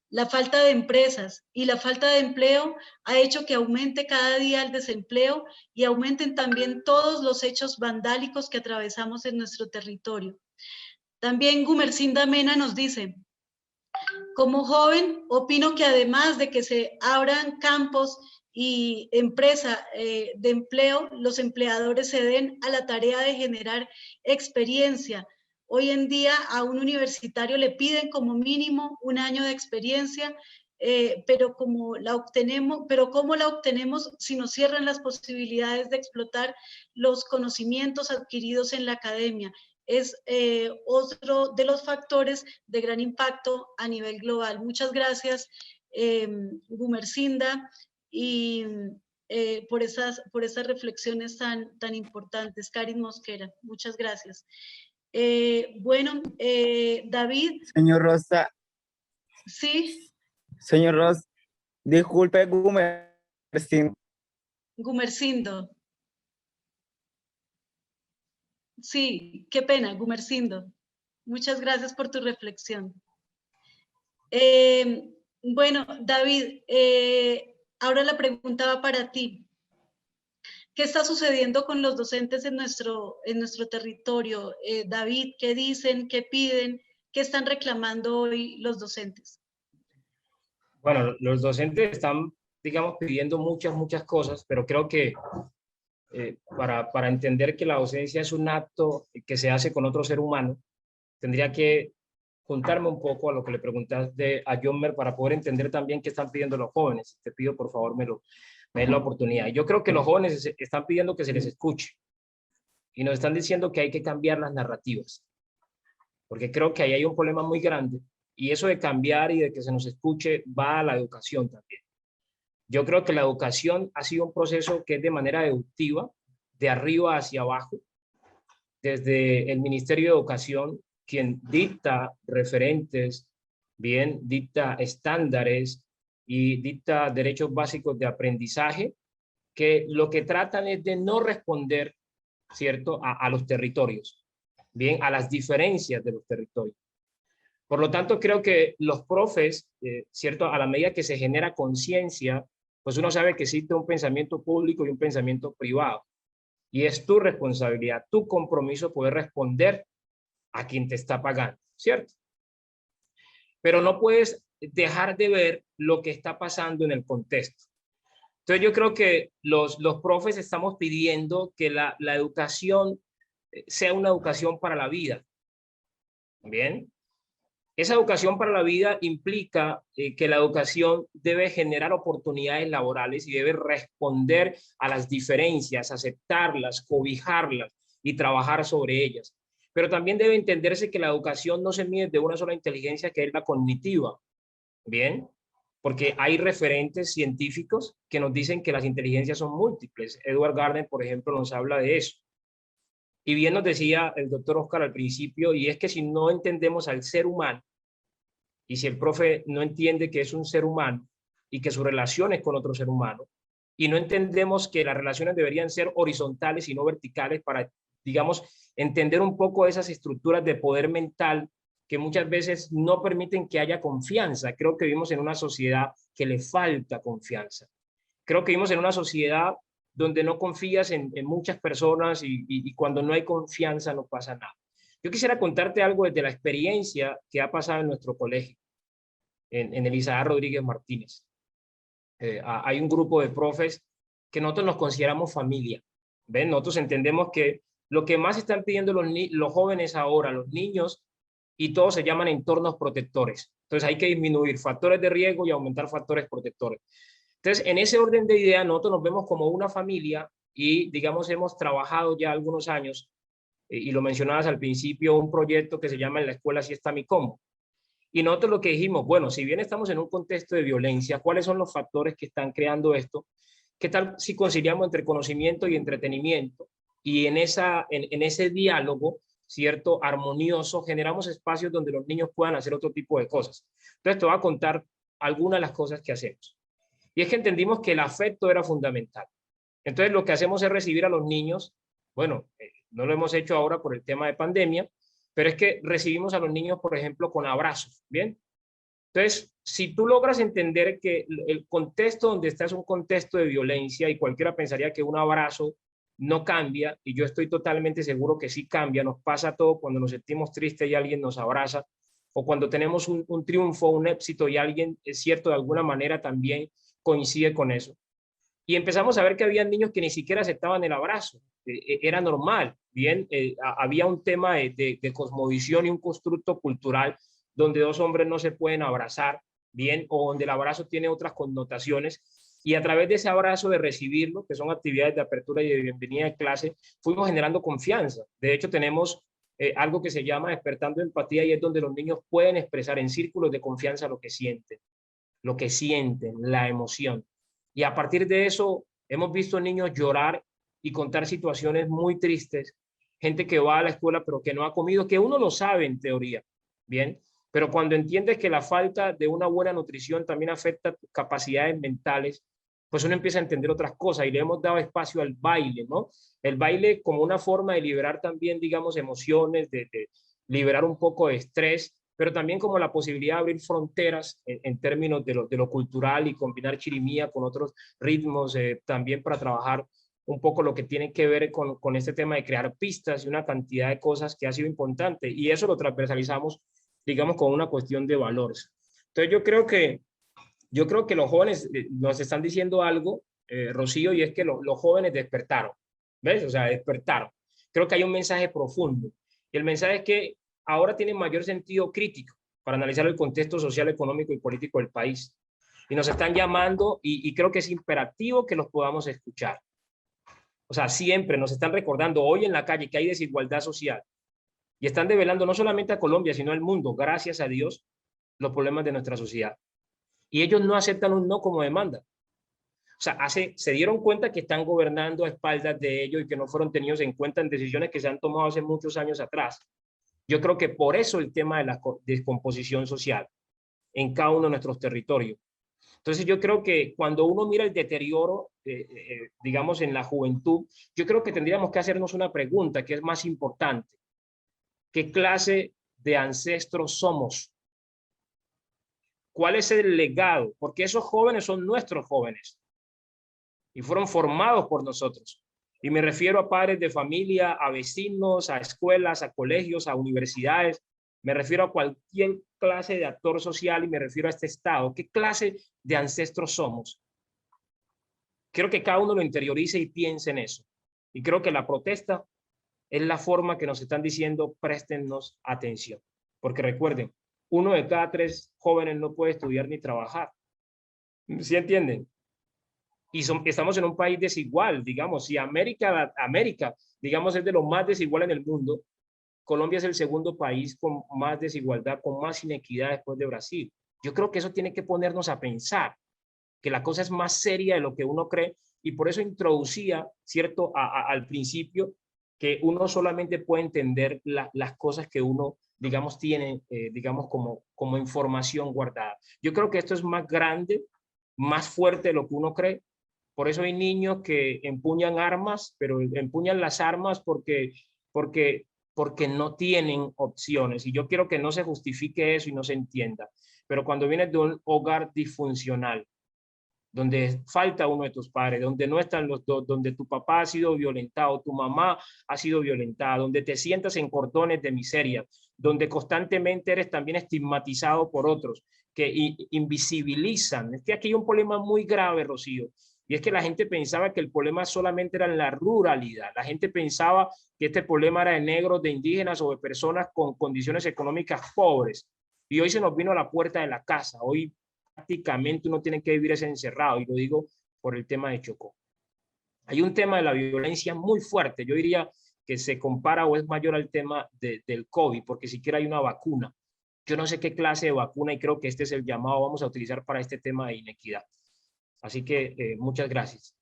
La falta de empresas y la falta de empleo ha hecho que aumente cada día el desempleo y aumenten también todos los hechos vandálicos que atravesamos en nuestro territorio. También Gumercinda Mena nos dice, como joven, opino que además de que se abran campos y empresa de empleo, los empleadores se den a la tarea de generar experiencia. Hoy en día a un universitario le piden como mínimo un año de experiencia, pero ¿cómo la obtenemos si nos cierran las posibilidades de explotar los conocimientos adquiridos en la academia? Es otro de los factores de gran impacto a nivel global. Muchas gracias, Gumercinda, y por esas reflexiones tan importantes. Karin Mosquera, muchas gracias. Bueno, David. Señor Rosa. Sí. Señor Rosa, disculpe, Gumercindo. Sí, qué pena, Gumercindo. Muchas gracias por tu reflexión. Bueno, David, ahora la pregunta va para ti. ¿Qué está sucediendo con los docentes en nuestro territorio? David, ¿qué dicen? ¿Qué piden? ¿Qué están reclamando hoy los docentes? Bueno, los docentes están, digamos, pidiendo muchas cosas, pero creo que para entender que la docencia es un acto que se hace con otro ser humano, tendría que juntarme un poco a lo que le preguntaste a Yomer para poder entender también qué están pidiendo los jóvenes. Te pido, por favor, me den la oportunidad. Yo creo que los jóvenes están pidiendo que se les escuche y nos están diciendo que hay que cambiar las narrativas, porque creo que ahí hay un problema muy grande y eso de cambiar y de que se nos escuche va a la educación también. Yo creo que la educación ha sido un proceso que es de manera deductiva, de arriba hacia abajo, desde el Ministerio de Educación, quien dicta referentes, bien, dicta estándares y dicta derechos básicos de aprendizaje, que lo que tratan es de no responder, ¿cierto?, a los territorios, bien, a las diferencias de los territorios. Por lo tanto, creo que los profes, ¿cierto?, a la medida que se genera conciencia, pues uno sabe que existe un pensamiento público y un pensamiento privado. Y es tu responsabilidad, tu compromiso poder responder a quien te está pagando, ¿cierto? Pero no puedes dejar de ver lo que está pasando en el contexto. Entonces yo creo que los profes estamos pidiendo que la educación sea una educación para la vida. Bien. Esa educación para la vida implica que la educación debe generar oportunidades laborales y debe responder a las diferencias, aceptarlas, cobijarlas y trabajar sobre ellas. Pero también debe entenderse que la educación no se mide de una sola inteligencia, que es la cognitiva. Bien, porque hay referentes científicos que nos dicen que las inteligencias son múltiples. Edward Gardner, por ejemplo, nos habla de eso. Y bien nos decía el doctor Oscar al principio, y es que si no entendemos al ser humano y si el profe no entiende que es un ser humano y que sus relaciones con otro ser humano, y no entendemos que las relaciones deberían ser horizontales y no verticales para, digamos, entender un poco esas estructuras de poder mental que muchas veces no permiten que haya confianza. Creo que vivimos en una sociedad que le falta confianza. Creo que vivimos en una sociedad donde no confías en muchas personas y cuando no hay confianza no pasa nada. Yo quisiera contarte algo desde la experiencia que ha pasado en nuestro colegio, en el Isaac Rodríguez Martínez. Hay un grupo de profes que nosotros nos consideramos familia. ¿Ven? Nosotros entendemos que lo que más están pidiendo los jóvenes ahora, los niños, y todos se llaman entornos protectores. Entonces hay que disminuir factores de riesgo y aumentar factores protectores. Entonces, en ese orden de ideas, nosotros nos vemos como una familia y, digamos, hemos trabajado ya algunos años, y lo mencionabas al principio, un proyecto que se llama En la escuela sí está mi combo. Y nosotros lo que dijimos, bueno, si bien estamos en un contexto de violencia, ¿cuáles son los factores que están creando esto? ¿Qué tal si conciliamos entre conocimiento y entretenimiento? Y en ese diálogo, ¿cierto?, armonioso, generamos espacios donde los niños puedan hacer otro tipo de cosas. Entonces te voy a contar algunas de las cosas que hacemos. Y es que entendimos que el afecto era fundamental. Entonces lo que hacemos es recibir a los niños, bueno, no lo hemos hecho ahora por el tema de pandemia, pero es que recibimos a los niños, por ejemplo, con abrazos, ¿bien? Entonces, si tú logras entender que el contexto donde está es un contexto de violencia y cualquiera pensaría que un abrazo no cambia, y yo estoy totalmente seguro que sí cambia, nos pasa todo cuando nos sentimos tristes y alguien nos abraza, o cuando tenemos un triunfo, un éxito y alguien, es cierto, de alguna manera también coincide con eso. Y empezamos a ver que había niños que ni siquiera aceptaban el abrazo. Era normal, bien, había un tema de cosmovisión y un constructo cultural donde dos hombres no se pueden abrazar, bien, o donde el abrazo tiene otras connotaciones. Y a través de ese abrazo, de recibirlo, que son actividades de apertura y de bienvenida de clase, fuimos generando confianza. De hecho, tenemos algo que se llama despertando empatía, y es donde los niños pueden expresar en círculos de confianza lo que sienten, la emoción. Y a partir de eso, hemos visto niños llorar y contar situaciones muy tristes, gente que va a la escuela pero que no ha comido, que uno lo sabe en teoría, ¿bien? Pero cuando entiendes que la falta de una buena nutrición también afecta tus capacidades mentales, pues uno empieza a entender otras cosas, y le hemos dado espacio al baile, ¿no? El baile como una forma de liberar también, digamos, emociones, de liberar un poco de estrés, pero también como la posibilidad de abrir fronteras en términos de lo cultural y combinar chirimía con otros ritmos, también para trabajar un poco lo que tiene que ver con este tema de crear pistas y una cantidad de cosas que ha sido importante, y eso lo transversalizamos, digamos, con una cuestión de valores. Entonces yo creo que los jóvenes nos están diciendo algo, Rocío, y es que los jóvenes despertaron, ¿ves? O sea, despertaron. Creo que hay un mensaje profundo, y el mensaje es que ahora tienen mayor sentido crítico para analizar el contexto social, económico y político del país. Y nos están llamando, y creo que es imperativo que los podamos escuchar. O sea, siempre nos están recordando hoy en la calle que hay desigualdad social, y están develando no solamente a Colombia, sino al mundo, gracias a Dios, los problemas de nuestra sociedad. Y ellos no aceptan un no como demanda. O sea, se dieron cuenta que están gobernando a espaldas de ellos y que no fueron tenidos en cuenta en decisiones que se han tomado hace muchos años atrás. Yo creo que por eso el tema de la descomposición social en cada uno de nuestros territorios. Entonces yo creo que cuando uno mira el deterioro, digamos, en la juventud, yo creo que tendríamos que hacernos una pregunta que es más importante. ¿Qué clase de ancestros somos? ¿Cuál es el legado? Porque esos jóvenes son nuestros jóvenes y fueron formados por nosotros. Y me refiero a padres de familia, a vecinos, a escuelas, a colegios, a universidades. Me refiero a cualquier clase de actor social y me refiero a este Estado. ¿Qué clase de ancestros somos? Quiero que cada uno lo interiorice y piense en eso. Y creo que la protesta es la forma que nos están diciendo, préstennos atención. Porque recuerden, 1 de cada 3 jóvenes no puede estudiar ni trabajar. ¿Sí entienden? Y estamos en un país desigual, digamos. Si América, digamos, es de lo más desigual en el mundo, Colombia es el segundo país con más desigualdad, con más inequidad después de Brasil. Yo creo que eso tiene que ponernos a pensar que la cosa es más seria de lo que uno cree, y por eso introducía, ¿cierto?, al principio, que uno solamente puede entender las cosas que uno digamos, tienen, digamos, como información guardada. Yo creo que esto es más grande, más fuerte de lo que uno cree. Por eso hay niños que empuñan armas, pero empuñan las armas porque no tienen opciones. Y yo quiero que no se justifique eso y no se entienda. Pero cuando vienes de un hogar disfuncional, donde falta uno de tus padres, donde no están los dos, donde tu papá ha sido violentado, tu mamá ha sido violentada, donde te sientas en cordones de miseria, donde constantemente eres también estigmatizado por otros que invisibilizan. Es que aquí hay un problema muy grave, Rocío, y es que la gente pensaba que el problema solamente era en la ruralidad. La gente pensaba que este problema era de negros, de indígenas o de personas con condiciones económicas pobres. Y hoy se nos vino a la puerta de la casa. Hoy prácticamente uno tiene que vivir ese encerrado, y lo digo por el tema de Chocó. Hay un tema de la violencia muy fuerte, yo diría que se compara o es mayor al tema del COVID, porque siquiera hay una vacuna. Yo no sé qué clase de vacuna y creo que este es el llamado vamos a utilizar para este tema de inequidad. Así que muchas gracias.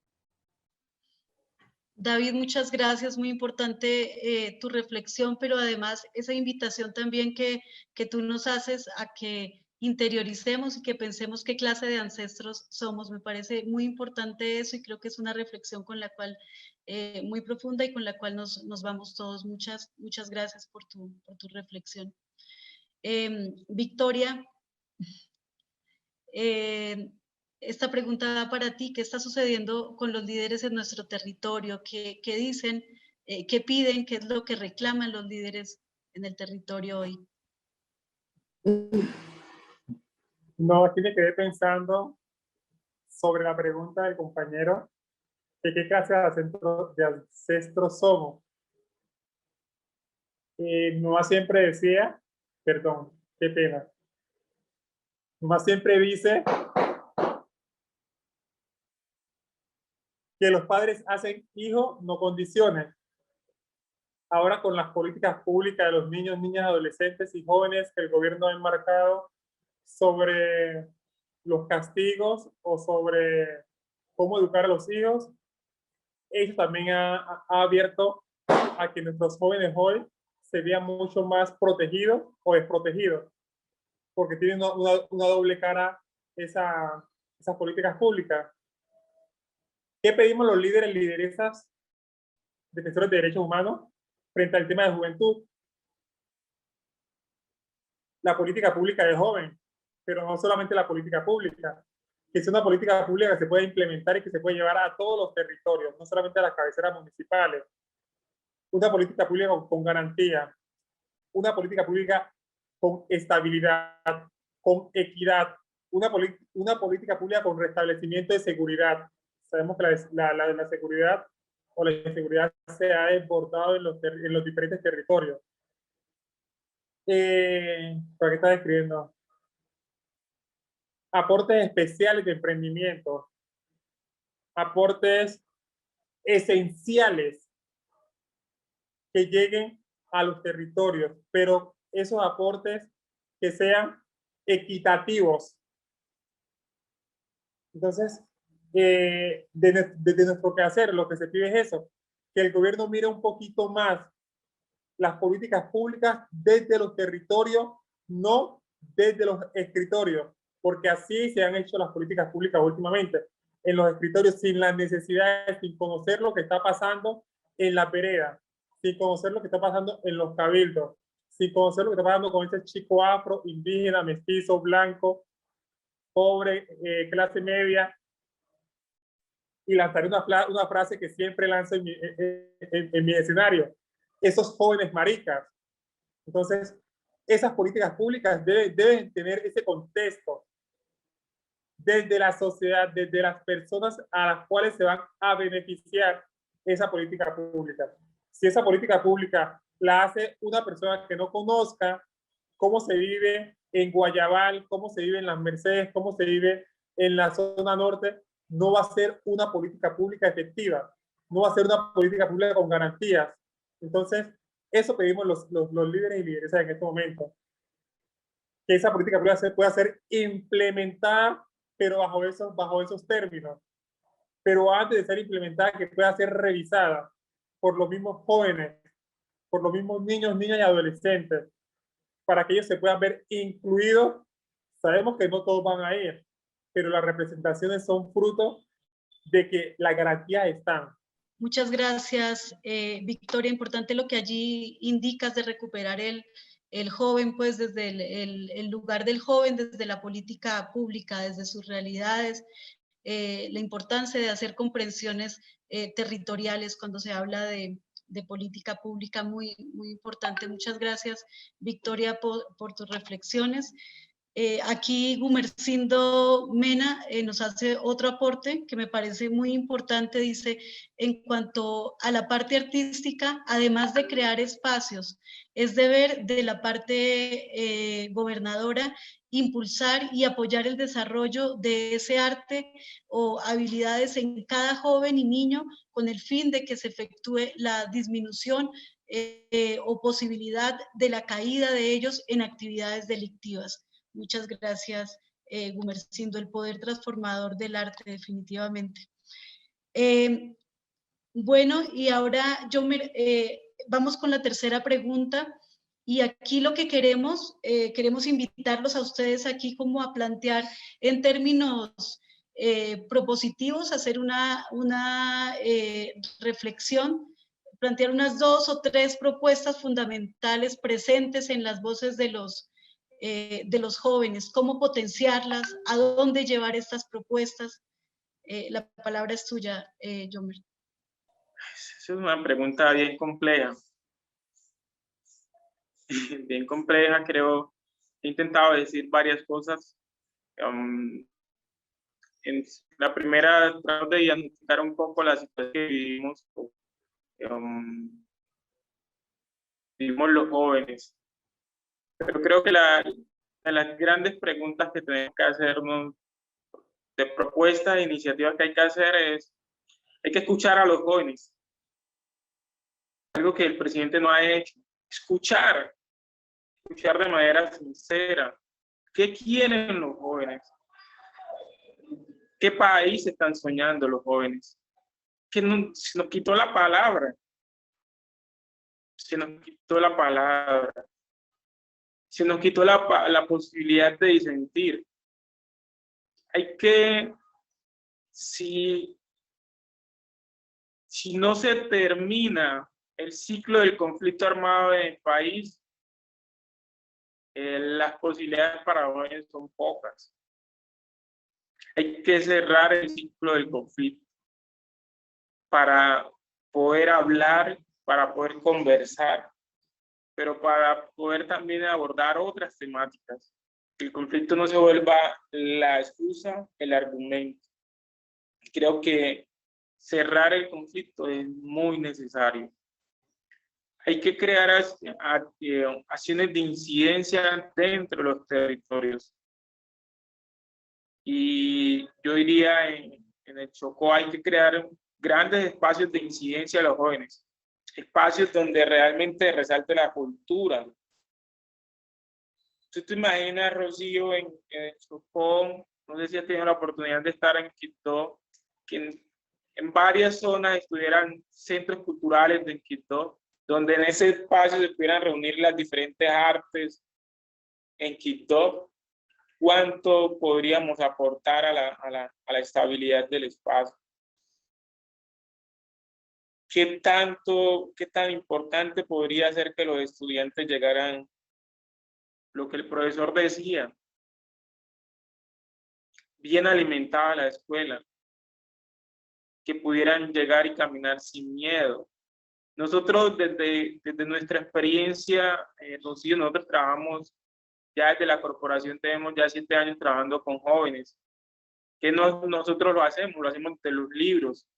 David, muchas gracias, muy importante tu reflexión, pero además esa invitación también que tú nos haces a que interioricemos y que pensemos qué clase de ancestros somos. Me parece muy importante eso y creo que es una reflexión con la cual, muy profunda y con la cual nos vamos todos. Muchas gracias por tu reflexión. Victoria, esta pregunta va para ti. ¿Qué está sucediendo con los líderes en nuestro territorio? ¿Qué dicen? ¿Qué piden? ¿Qué es lo que reclaman los líderes en el territorio hoy? No, aquí me quedé pensando sobre la pregunta del compañero, de qué clase de ancestros somos. Mi mamá siempre decía, perdón, qué pena, mi mamá siempre dice que los padres hacen hijos, no condiciones. Ahora con las políticas públicas de los niños, niñas, adolescentes y jóvenes que el gobierno ha enmarcado sobre los castigos o sobre cómo educar a los hijos, eso también ha abierto a que nuestros jóvenes hoy se vean mucho más protegidos o desprotegidos, porque tienen una doble cara esas políticas públicas. ¿Qué pedimos los líderes y lideresas defensores de derechos humanos frente al tema de juventud? La política pública de joven, pero no solamente la política pública, que es una política pública que se puede implementar y que se puede llevar a todos los territorios, no solamente a las cabeceras municipales. Una política pública con garantía, una política pública con estabilidad, con equidad, una política pública con restablecimiento de seguridad. Sabemos que la seguridad o la inseguridad se ha desbordado en los diferentes territorios. ¿Para qué estás escribiendo? Aportes especiales de emprendimiento, aportes esenciales que lleguen a los territorios, pero esos aportes que sean equitativos. Entonces, desde nuestro quehacer, lo que se pide es eso, que el gobierno mire un poquito más las políticas públicas desde los territorios, no desde los escritorios, porque así se han hecho las políticas públicas últimamente, en los escritorios, sin las necesidades, sin conocer lo que está pasando en la vereda, sin conocer lo que está pasando en los cabildos, sin conocer lo que está pasando con ese chico afro, indígena, mestizo, blanco, pobre, clase media. Y lanzaré una frase que siempre lanzo en mi escenario: esos jóvenes maricas. Entonces, esas políticas públicas deben tener ese contexto desde la sociedad, desde las personas a las cuales se van a beneficiar esa política pública. Si esa política pública la hace una persona que no conozca cómo se vive en Guayabal, cómo se vive en las Mercedes, cómo se vive en la zona norte, no va a ser una política pública efectiva, no va a ser una política pública con garantías. Entonces, eso pedimos los líderes y lideresas en este momento, que esa política pública pueda ser implementada, pero bajo esos términos. Pero antes de ser implementada, que pueda ser revisada por los mismos jóvenes, por los mismos niños, niñas y adolescentes. para que ellos se puedan ver incluidos. Sabemos que no todos van a ir, pero las representaciones son fruto de que las garantías están. Muchas gracias, Victoria. Importante lo que allí indicas de recuperar el joven, pues desde el lugar del joven, desde la política pública, desde sus realidades, la importancia de hacer comprensiones territoriales cuando se habla de política pública, muy importante. Muchas gracias, Victoria, por tus reflexiones. Aquí Gumersindo Mena nos hace otro aporte que me parece muy importante. Dice, en cuanto a la parte artística, además de crear espacios, es deber de la parte gobernadora impulsar y apoyar el desarrollo de ese arte o habilidades en cada joven y niño con el fin de que se efectúe la disminución o posibilidad de la caída de ellos en actividades delictivas. Muchas gracias, Gumersindo, el poder transformador del arte, definitivamente. Bueno, y ahora vamos con la tercera pregunta. Y aquí lo que queremos invitarlos a ustedes aquí como a plantear en términos propositivos, hacer una reflexión, plantear unas 2 o 3 propuestas fundamentales presentes en las voces de los jóvenes, cómo potenciarlas, a dónde llevar estas propuestas. La palabra es tuya, Yomer. Esa es una pregunta bien compleja. Bien compleja, creo. He intentado decir varias cosas. En la primera, trato de diagnosticar un poco la situación que vivimos los jóvenes. Pero creo que de las grandes preguntas que tenemos que hacernos, de propuestas e iniciativas que hay que hacer es, hay que escuchar a los jóvenes. Algo que el presidente no ha hecho. Escuchar de manera sincera. ¿Qué quieren los jóvenes? ¿Qué país están soñando los jóvenes? Que se nos quitó la palabra. Se nos quitó la palabra. Se nos quitó la posibilidad de disentir. Hay que, si no se termina el ciclo del conflicto armado en el país, las posibilidades para jóvenes son pocas. Hay que cerrar el ciclo del conflicto para poder hablar, para poder conversar, pero para poder también abordar otras temáticas. Que el conflicto no se vuelva la excusa, el argumento. Creo que cerrar el conflicto es muy necesario. Hay que crear acciones de incidencia dentro de los territorios. Y yo diría en el Chocó hay que crear grandes espacios de incidencia a los jóvenes. Espacios donde realmente resalte la cultura. ¿Tú te imaginas, Rocío, en el Chocó? No sé si has tenido la oportunidad de estar en Quito, que en varias zonas estuvieran centros culturales de Quito, donde en ese espacio se pudieran reunir las diferentes artes en Quito. ¿Cuánto podríamos aportar a la estabilidad del espacio? ¿Qué tan importante podría ser que los estudiantes llegaran, lo que el profesor decía, bien alimentada a la escuela, que pudieran llegar y caminar sin miedo? Nosotros desde nuestra experiencia, Rocío, nosotros trabajamos ya desde la corporación, tenemos ya 7 años trabajando con jóvenes. ¿Qué nosotros lo hacemos de los libros.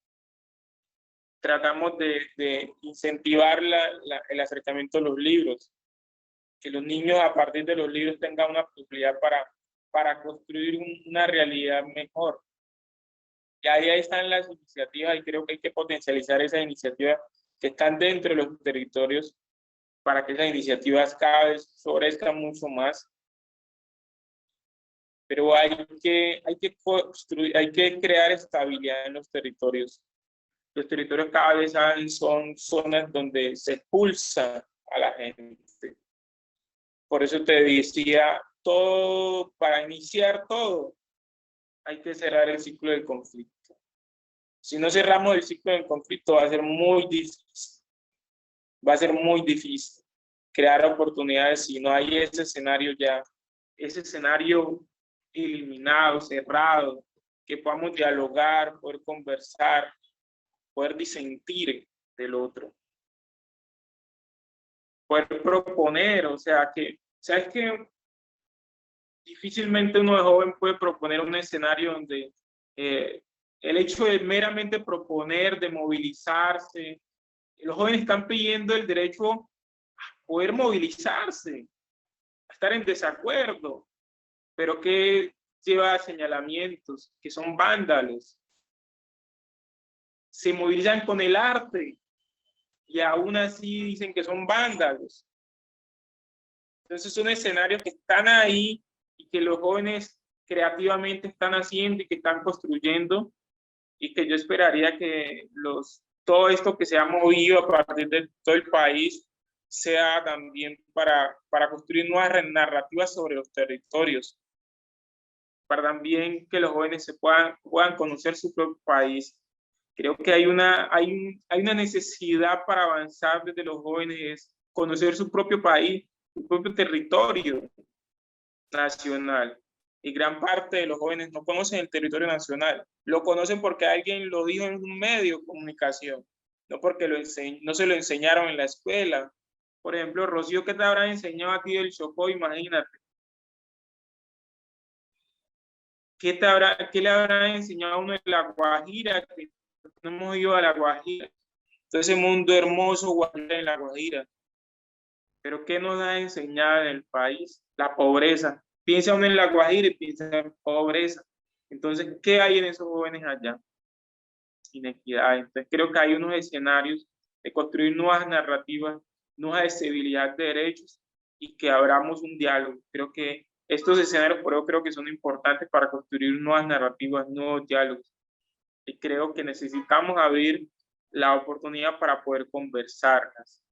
Tratamos de incentivar el acercamiento a los libros, que los niños a partir de los libros tengan una posibilidad para construir una realidad mejor. Y ahí están las iniciativas y creo que hay que potencializar esas iniciativas que están dentro de los territorios para que esas iniciativas cada vez florezcan mucho más. Pero hay que crear estabilidad en los territorios. Los territorios cada vez son zonas donde se expulsa a la gente. Por eso te decía, todo, para iniciar todo, hay que cerrar el ciclo del conflicto. Si no cerramos el ciclo del conflicto, va a ser muy difícil. Va a ser muy difícil crear oportunidades si no hay ese escenario ya, ese escenario eliminado, cerrado, que podamos dialogar, poder conversar, poder disentir del otro, poder proponer, o sea, ¿sabes qué? Difícilmente uno de joven puede proponer un escenario donde el hecho de meramente proponer, de movilizarse, los jóvenes están pidiendo el derecho a poder movilizarse, a estar en desacuerdo, pero que lleva a señalamientos, que son vándalos. Se movilizan con el arte y aún así dicen que son vándalos. Entonces son escenarios que están ahí y que los jóvenes creativamente están haciendo y que están construyendo, y que yo esperaría que todo esto que se ha movido a partir de todo el país sea también para construir nuevas narrativas sobre los territorios, para también que los jóvenes puedan conocer su propio país. Creo que hay una necesidad para avanzar desde los jóvenes, es conocer su propio país, su propio territorio nacional. Y gran parte de los jóvenes no conocen el territorio nacional. Lo conocen porque alguien lo dijo en un medio de comunicación, no porque no se lo enseñaron en la escuela. Por ejemplo, Rocío, ¿qué te habrá enseñado a ti del Chocó? Imagínate. ¿Qué le habrá enseñado a uno de La Guajira? Que no hemos ido a La Guajira. Todo ese mundo hermoso guajira en La Guajira. Pero ¿qué nos ha enseñado en el país? La pobreza. Piensa uno en La Guajira y piensa en pobreza. Entonces, ¿qué hay en esos jóvenes allá? Inequidad. Entonces, creo que hay unos escenarios de construir nuevas narrativas, nueva estabilidad de derechos y que abramos un diálogo. Creo que estos escenarios, por eso creo que son importantes para construir nuevas narrativas, nuevos diálogos. Y creo que necesitamos abrir la oportunidad para poder conversarlas.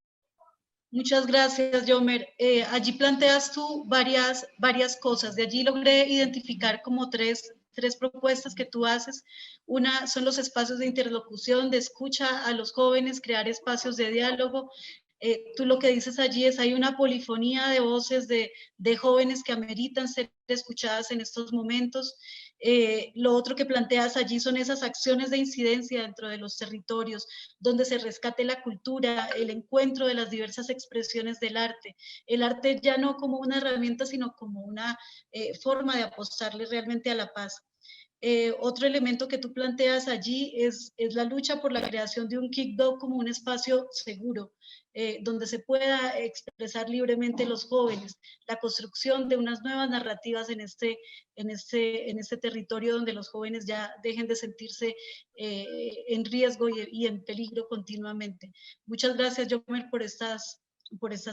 Muchas gracias, Yomer. Allí planteas tú varias cosas. De allí logré identificar como tres propuestas que tú haces. Una son los espacios de interlocución, de escucha a los jóvenes, crear espacios de diálogo. Tú lo que dices allí es hay una polifonía de voces de jóvenes que ameritan ser escuchadas en estos momentos. Lo otro que planteas allí son esas acciones de incidencia dentro de los territorios, donde se rescate la cultura, el encuentro de las diversas expresiones del arte. El arte ya no como una herramienta, sino como una forma de apostarle realmente a la paz. Otro elemento que tú planteas allí es la lucha por la creación de un kickdog como un espacio seguro, donde se pueda expresar libremente los jóvenes, la construcción de unas nuevas narrativas en este territorio donde los jóvenes ya dejen de sentirse en riesgo y en peligro continuamente. Muchas gracias, Yomer, por estas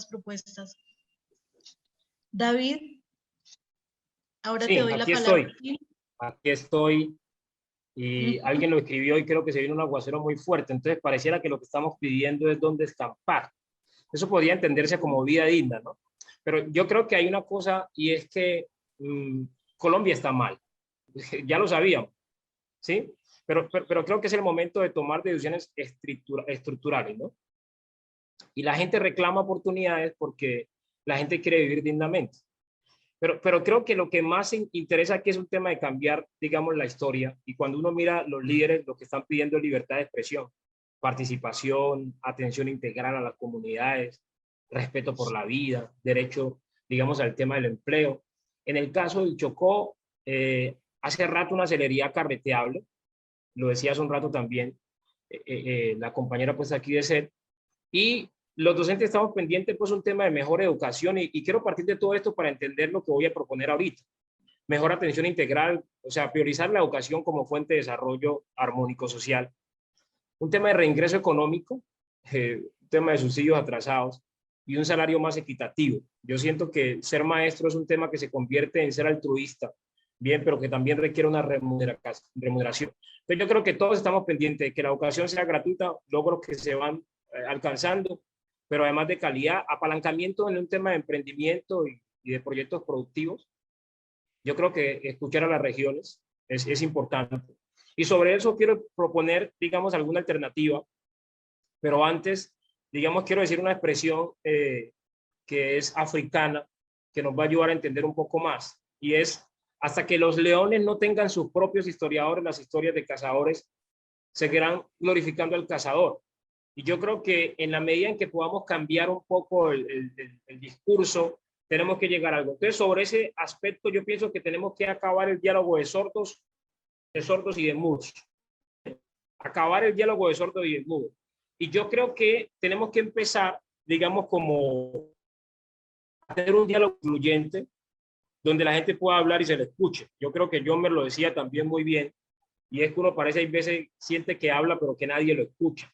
propuestas. David, ahora te doy la palabra. Aquí estoy, y alguien lo escribió y creo que se viene un aguacero muy fuerte, entonces pareciera que lo que estamos pidiendo es dónde escampar. Eso podría entenderse como vida digna, ¿no? Pero yo creo que hay una cosa, y es que Colombia está mal, ya lo sabíamos, ¿sí? Pero creo que es el momento de tomar decisiones estructurales, ¿no? Y la gente reclama oportunidades porque la gente quiere vivir dignamente. Pero creo que lo que más interesa aquí es un tema de cambiar, digamos, la historia. Y cuando uno mira los líderes, lo que están pidiendo es libertad de expresión, participación, atención integral a las comunidades, respeto por la vida, derecho, digamos, al tema del empleo. En el caso del Chocó, hace rato una celeridad carreteable, lo decía hace un rato también la compañera pues aquí de SED, y los docentes estamos pendientes pues un tema de mejor educación y quiero partir de todo esto para entender lo que voy a proponer ahorita. Mejor atención integral, o sea, priorizar la educación como fuente de desarrollo armónico social. Un tema de reingreso económico, un tema de subsidios atrasados y un salario más equitativo. Yo siento que ser maestro es un tema que se convierte en ser altruista, bien, pero que también requiere una remuneración. Entonces yo creo que todos estamos pendientes de que la educación sea gratuita, logros que se van alcanzando, pero además de calidad, apalancamiento en un tema de emprendimiento y de proyectos productivos. Yo creo que escuchar a las regiones es importante. Y sobre eso quiero proponer, digamos, alguna alternativa, pero antes, digamos, quiero decir una expresión que es africana, que nos va a ayudar a entender un poco más, y es: hasta que los leones no tengan sus propios historiadores, las historias de cazadores seguirán glorificando al cazador. Y yo creo que en la medida en que podamos cambiar un poco el discurso, tenemos que llegar a algo. Entonces, sobre ese aspecto, yo pienso que tenemos que acabar el diálogo de sordos y de mudos. Acabar el diálogo de sordos y de mudos. Y yo creo que tenemos que empezar, digamos, como a tener un diálogo incluyente, donde la gente pueda hablar y se le escuche. Yo creo que Jomer lo decía también muy bien, y es que uno parece, hay veces, siente que habla, pero que nadie lo escucha.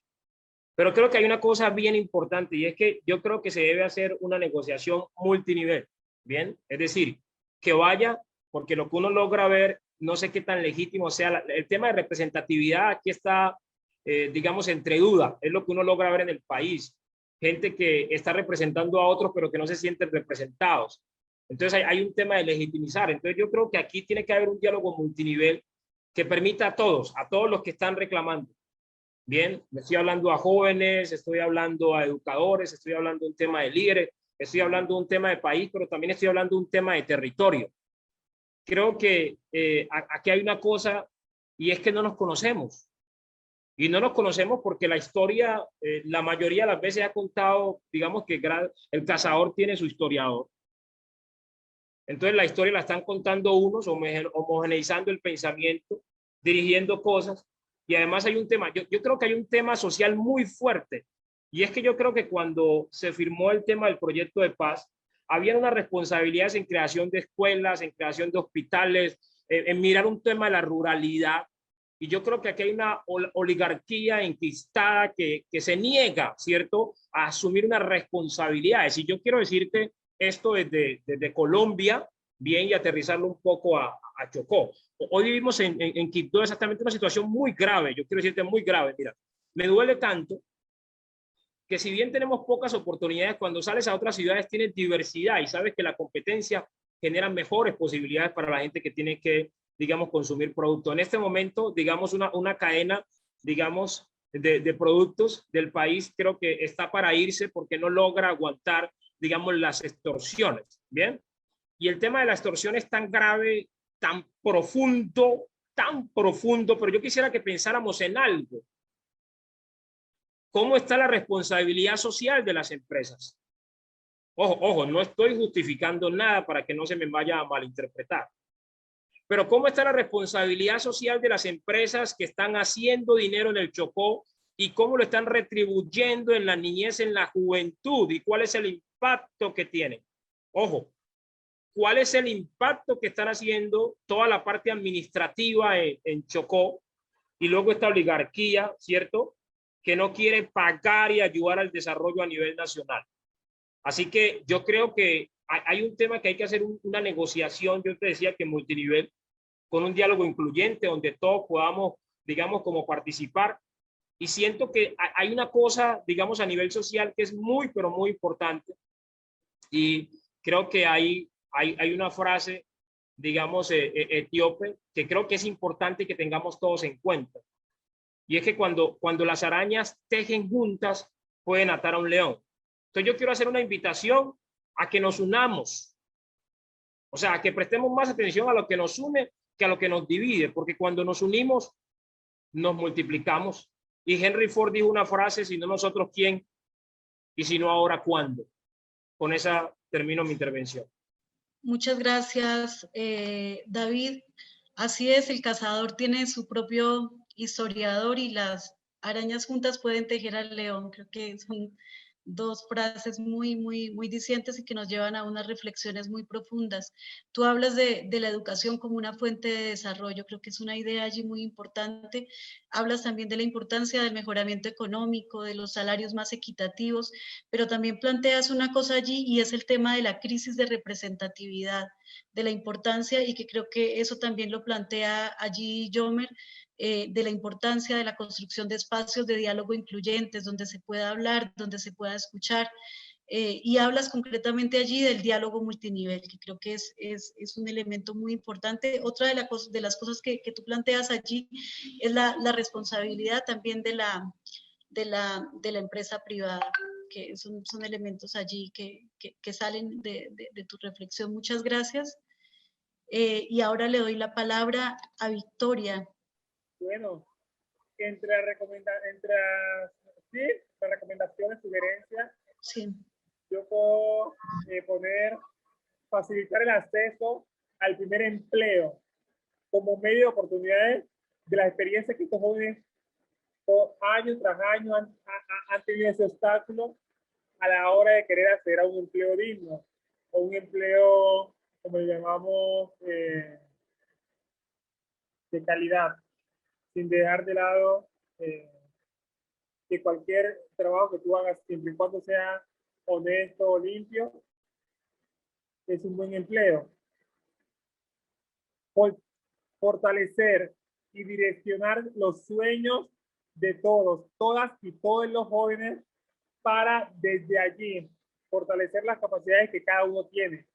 Pero creo que hay una cosa bien importante, y es que yo creo que se debe hacer una negociación multinivel, ¿bien? Es decir, que vaya, porque lo que uno logra ver, no sé qué tan legítimo sea, el tema de representatividad aquí está, digamos, entre duda, es lo que uno logra ver en el país. Gente que está representando a otros, pero que no se sienten representados. Entonces hay un tema de legitimizar. Entonces yo creo que aquí tiene que haber un diálogo multinivel que permita a todos los que están reclamando. Bien, me estoy hablando a jóvenes, estoy hablando a educadores, estoy hablando de un tema de líderes, estoy hablando de un tema de país, pero también estoy hablando de un tema de territorio. Creo que aquí hay una cosa, y es que no nos conocemos. Y no nos conocemos porque la historia, la mayoría de las veces ha contado, digamos que el cazador tiene su historiador. Entonces la historia la están contando unos, homogeneizando el pensamiento, dirigiendo cosas. Y además hay un tema, yo creo que hay un tema social muy fuerte. Y es que yo creo que cuando se firmó el tema del proyecto de paz, había unas responsabilidades en creación de escuelas, en creación de hospitales, en mirar un tema de la ruralidad. Y yo creo que aquí hay una oligarquía enquistada que se niega, ¿cierto?, a asumir unas responsabilidades. Y yo quiero decirte esto desde Colombia, bien, y aterrizarlo un poco a Chocó. Hoy vivimos en Quito exactamente una situación muy grave, yo quiero decirte muy grave. Mira, me duele tanto que si bien tenemos pocas oportunidades, cuando sales a otras ciudades tienes diversidad y sabes que la competencia genera mejores posibilidades para la gente que tiene que, digamos, consumir producto. En este momento, digamos, una cadena, digamos, de productos del país creo que está para irse porque no logra aguantar, digamos, las extorsiones, ¿bien? Y el tema de la extorsión es tan grave, tan profundo, pero yo quisiera que pensáramos en algo. ¿Cómo está la responsabilidad social de las empresas? Ojo, no estoy justificando nada para que no se me vaya a malinterpretar. Pero ¿cómo está la responsabilidad social de las empresas que están haciendo dinero en el Chocó y cómo lo están retribuyendo en la niñez, en la juventud? ¿Y cuál es el impacto que tienen? Ojo, ¿cuál es el impacto que están haciendo toda la parte administrativa en Chocó? Y luego esta oligarquía, ¿cierto?, que no quiere pagar y ayudar al desarrollo a nivel nacional. Así que yo creo que hay un tema que hay que hacer una negociación, yo te decía que multinivel, con un diálogo incluyente donde todos podamos, digamos, como participar. Y siento que hay una cosa, digamos, a nivel social que es muy, pero muy importante. Y creo que hay una frase, digamos, etíope, que creo que es importante que tengamos todos en cuenta. Y es que cuando las arañas tejen juntas, pueden atar a un león. Entonces yo quiero hacer una invitación a que nos unamos. O sea, a que prestemos más atención a lo que nos une que a lo que nos divide, porque cuando nos unimos, nos multiplicamos. Y Henry Ford dijo una frase: si no nosotros, ¿quién? Y si no ahora, ¿cuándo? Con esa termino mi intervención. Muchas gracias, David. Así es, el cazador tiene su propio historiador y las arañas juntas pueden tejer al león. Creo que son dos frases muy dicientes y que nos llevan a unas reflexiones muy profundas. Tú hablas de la educación como una fuente de desarrollo, creo que es una idea allí muy importante. Hablas también de la importancia del mejoramiento económico, de los salarios más equitativos, pero también planteas una cosa allí y es el tema de la crisis de representatividad, de la importancia, y que creo que eso también lo plantea allí Jomer, de la importancia de la construcción de espacios de diálogo incluyentes, donde se pueda hablar, donde se pueda escuchar, y hablas concretamente allí del diálogo multinivel, que creo que es un elemento muy importante. Otra de las cosas que tú planteas allí es la responsabilidad también de la empresa privada, que son elementos allí que salen de tu reflexión. Muchas gracias. Y ahora le doy la palabra a Victoria. Bueno, entre las recomendaciones, sugerencias, Sí. yo puedo poner facilitar el acceso al primer empleo como medio de oportunidades de las experiencias que estos jóvenes año tras año han tenido ese obstáculo a la hora de querer acceder a un empleo digno o un empleo, como le llamamos, de calidad, sin dejar de lado que cualquier trabajo que tú hagas, siempre y cuando sea honesto o limpio, es un buen empleo. Fortalecer y direccionar los sueños de todos, todas y todos los jóvenes para desde allí fortalecer las capacidades que cada uno tiene.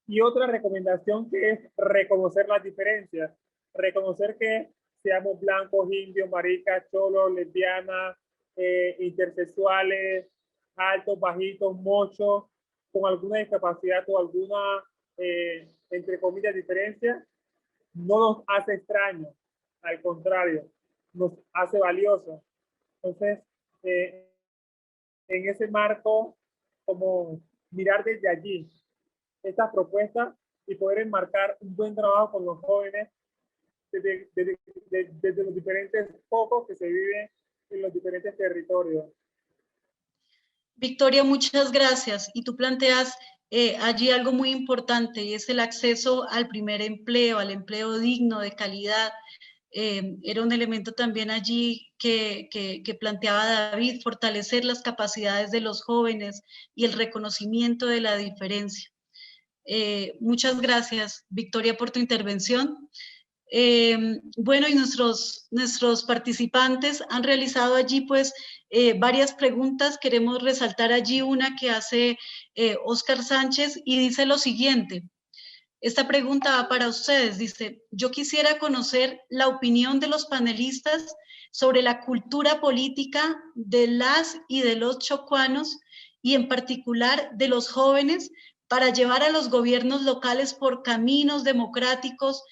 Y otra recomendación que es reconocer las diferencias, reconocer que seamos blancos, indios, maricas, cholos, lesbianas, intersexuales, altos, bajitos, mochos, con alguna discapacidad o alguna, entre comillas, diferencia, no nos hace extraños, al contrario, nos hace valiosos. Entonces, en ese marco, como mirar desde allí estas propuestas y poder enmarcar un buen trabajo con los jóvenes desde los diferentes focos que se viven en los diferentes territorios. Victoria, muchas gracias. Y tú planteas allí algo muy importante, y es el acceso al primer empleo, al empleo digno, de calidad. Era un elemento también allí que planteaba David, fortalecer las capacidades de los jóvenes y el reconocimiento de la diferencia. Muchas gracias, Victoria, por tu intervención. Bueno, y nuestros participantes han realizado allí pues varias preguntas. Queremos resaltar allí una que hace Óscar Sánchez y dice lo siguiente. Esta pregunta va para ustedes. Dice, yo quisiera conocer la opinión de los panelistas sobre la cultura política de las y de los chocuanos y en particular de los jóvenes para llevar a los gobiernos locales por caminos democráticos,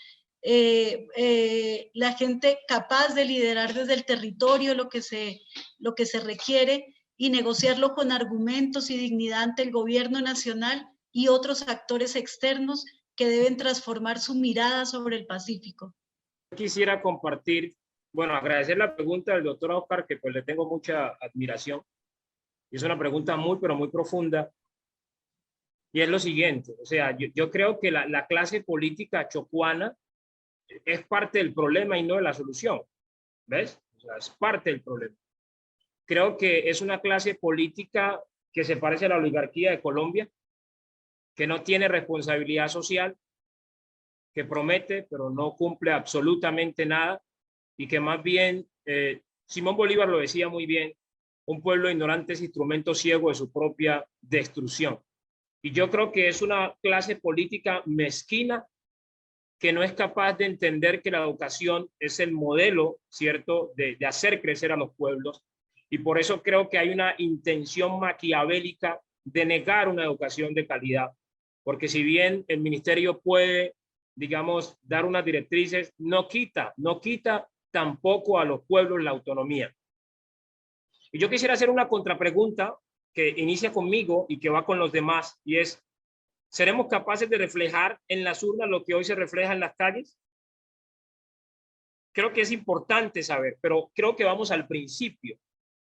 la gente capaz de liderar desde el territorio lo que se requiere y negociarlo con argumentos y dignidad ante el gobierno nacional y otros actores externos que deben transformar su mirada sobre el Pacífico. Quisiera compartir, bueno, agradecer la pregunta del doctor Óscar, que pues le tengo mucha admiración. Y es una pregunta muy, pero muy profunda. Y es lo siguiente, o sea, yo creo que la clase política chocuana es parte del problema y no de la solución. ¿Ves? O sea, es parte del problema. Creo que es una clase política que se parece a la oligarquía de Colombia, que no tiene responsabilidad social, que promete pero no cumple absolutamente nada y que más bien, Simón Bolívar lo decía muy bien, un pueblo ignorante es instrumento ciego de su propia destrucción. Y yo creo que es una clase política mezquina que no es capaz de entender que la educación es el modelo, ¿cierto?, de hacer crecer a los pueblos. Y por eso creo que hay una intención maquiavélica de negar una educación de calidad. Porque si bien el ministerio puede, digamos, dar unas directrices, no quita tampoco a los pueblos la autonomía. Y yo quisiera hacer una contrapregunta que inicia conmigo y que va con los demás, y es, ¿seremos capaces de reflejar en las urnas lo que hoy se refleja en las calles? Creo que es importante saber, pero creo que vamos al principio.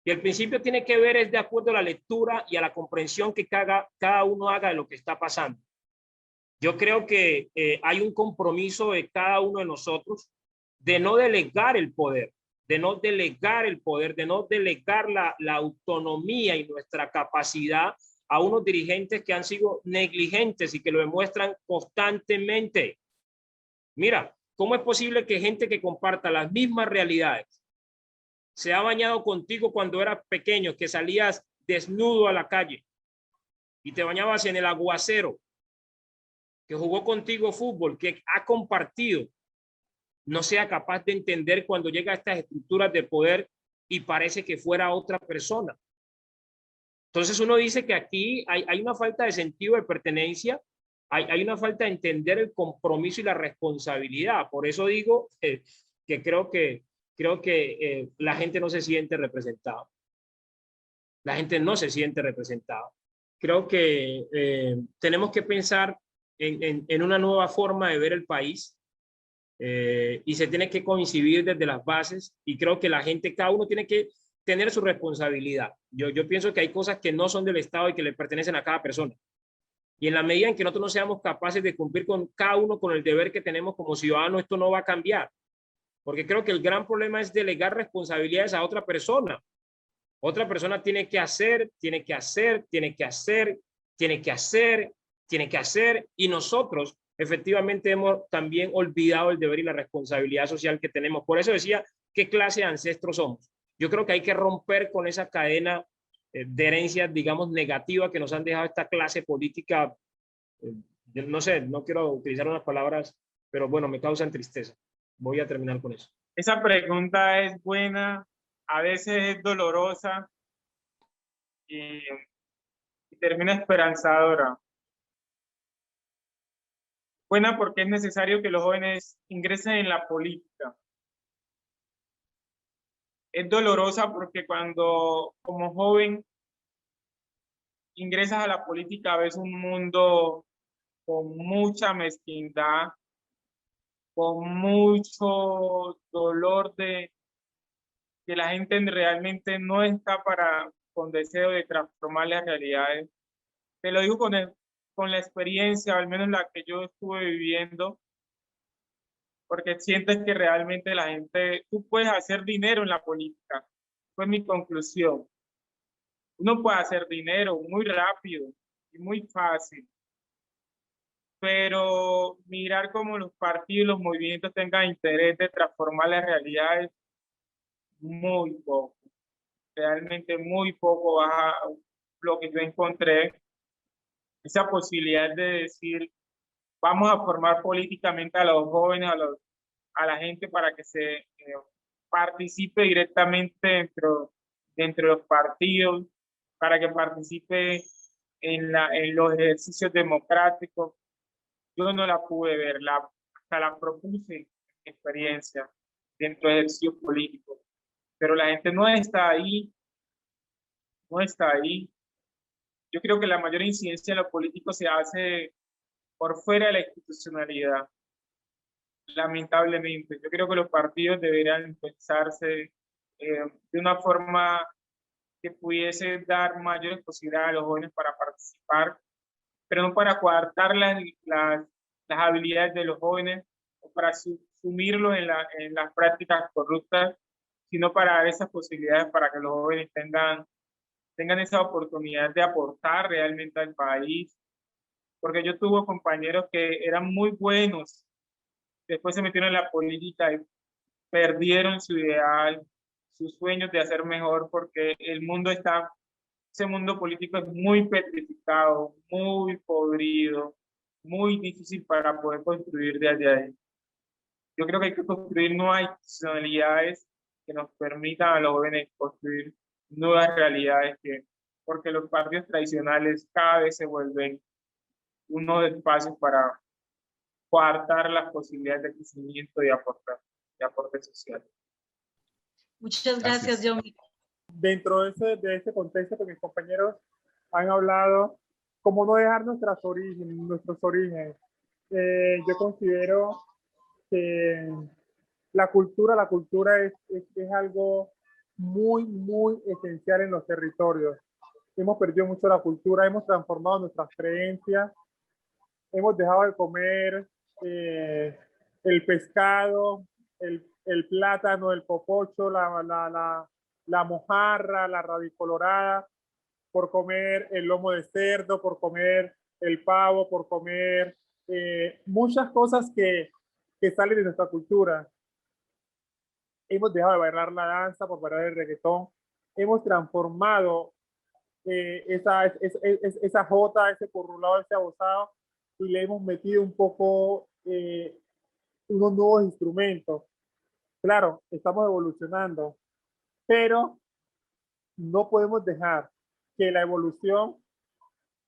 Y el principio tiene que ver es de acuerdo a la lectura y a la comprensión que cada uno haga de lo que está pasando. Yo creo que hay un compromiso de cada uno de nosotros de no delegar el poder, de no delegar la autonomía y nuestra capacidad a unos dirigentes que han sido negligentes y que lo demuestran constantemente. Mira, ¿Cómo es posible que gente que comparta las mismas realidades se ha bañado contigo cuando eras pequeño, que salías desnudo a la calle y te bañabas en el aguacero, que jugó contigo fútbol, que ha compartido, no sea capaz de entender cuando llega a estas estructuras de poder y parece que fuera otra persona? Entonces uno dice que aquí hay una falta de sentido de pertenencia, hay una falta de entender el compromiso y la responsabilidad. Por eso digo que creo que la gente no se siente representada. La gente no se siente representada. Creo que tenemos que pensar en una nueva forma de ver el país y se tiene que coincidir desde las bases, y creo que la gente, cada uno tiene que tener su responsabilidad. Yo pienso que hay cosas que no son del Estado y que le pertenecen a cada persona. Y en la medida en que nosotros no seamos capaces de cumplir con cada uno con el deber que tenemos como ciudadanos, esto no va a cambiar. Porque creo que el gran problema es delegar responsabilidades a otra persona. Otra persona tiene que hacer, tiene que hacer, tiene que hacer, tiene que hacer, tiene que hacer, y nosotros efectivamente hemos también olvidado el deber y la responsabilidad social que tenemos. Por eso decía, ¿qué clase de ancestros somos? Yo creo que hay que romper con esa cadena de herencias, digamos, negativa que nos han dejado esta clase política. No sé, no quiero utilizar unas palabras, pero bueno, me causan tristeza. Voy a terminar con eso. Esa pregunta es buena, a veces es dolorosa y termina esperanzadora. Buena porque es necesario que los jóvenes ingresen en la política. Es dolorosa porque cuando como joven ingresas a la política ves un mundo con mucha mezquindad, con mucho dolor de que la gente realmente no está con deseo de transformar las realidades. Te lo digo con la experiencia, al menos la que yo estuve viviendo, porque sientes que realmente la gente, tú puedes hacer dinero en la política. Fue mi conclusión. Uno puede hacer dinero muy rápido y muy fácil, pero mirar cómo los partidos y los movimientos tengan interés de transformar las realidades, muy poco. Realmente muy poco baja lo que yo encontré, esa posibilidad de decir, vamos a formar políticamente a los jóvenes, a la gente para que se participe directamente dentro de los partidos, para que participe en los ejercicios democráticos. Yo no la pude ver, hasta la propuse en mi experiencia dentro de ejercicios políticos, pero la gente no está ahí, no está ahí. Yo creo que la mayor incidencia en lo político se hace por fuera de la institucionalidad. Lamentablemente, yo creo que los partidos deberían pensarse de una forma que pudiese dar mayores posibilidades a los jóvenes para participar, pero no para coartar las habilidades de los jóvenes o para sumirlos en las prácticas corruptas, sino para dar esas posibilidades para que los jóvenes tengan esa oportunidad de aportar realmente al país. Porque yo tuve compañeros que eran muy buenos, después se metieron en la política y perdieron su ideal, sus sueños de hacer mejor, porque ese mundo político es muy petrificado, muy podrido, muy difícil para poder construir desde ahí. Yo creo que hay que construir nuevas institucionalidades que nos permitan a los jóvenes construir nuevas realidades, porque los partidos tradicionales cada vez se vuelven unos espacios para coartar las posibilidades de crecimiento y aporte social. Muchas gracias, Yomi. Dentro de ese contexto que mis compañeros han hablado, cómo no dejar nuestros orígenes. Yo considero que la cultura es algo muy, muy esencial en los territorios. Hemos perdido mucho la cultura, hemos transformado nuestras creencias, hemos dejado de comer el pescado, el plátano, el popocho, la mojarra, la radicolorada, por comer el lomo de cerdo, por comer el pavo, por comer muchas cosas que que salen de nuestra cultura. Hemos dejado de bailar la danza por bailar el reggaetón. Hemos transformado esa jota, ese corrulado, ese abosado, y le hemos metido un poco unos nuevos instrumentos. Claro, estamos evolucionando, pero no podemos dejar que la evolución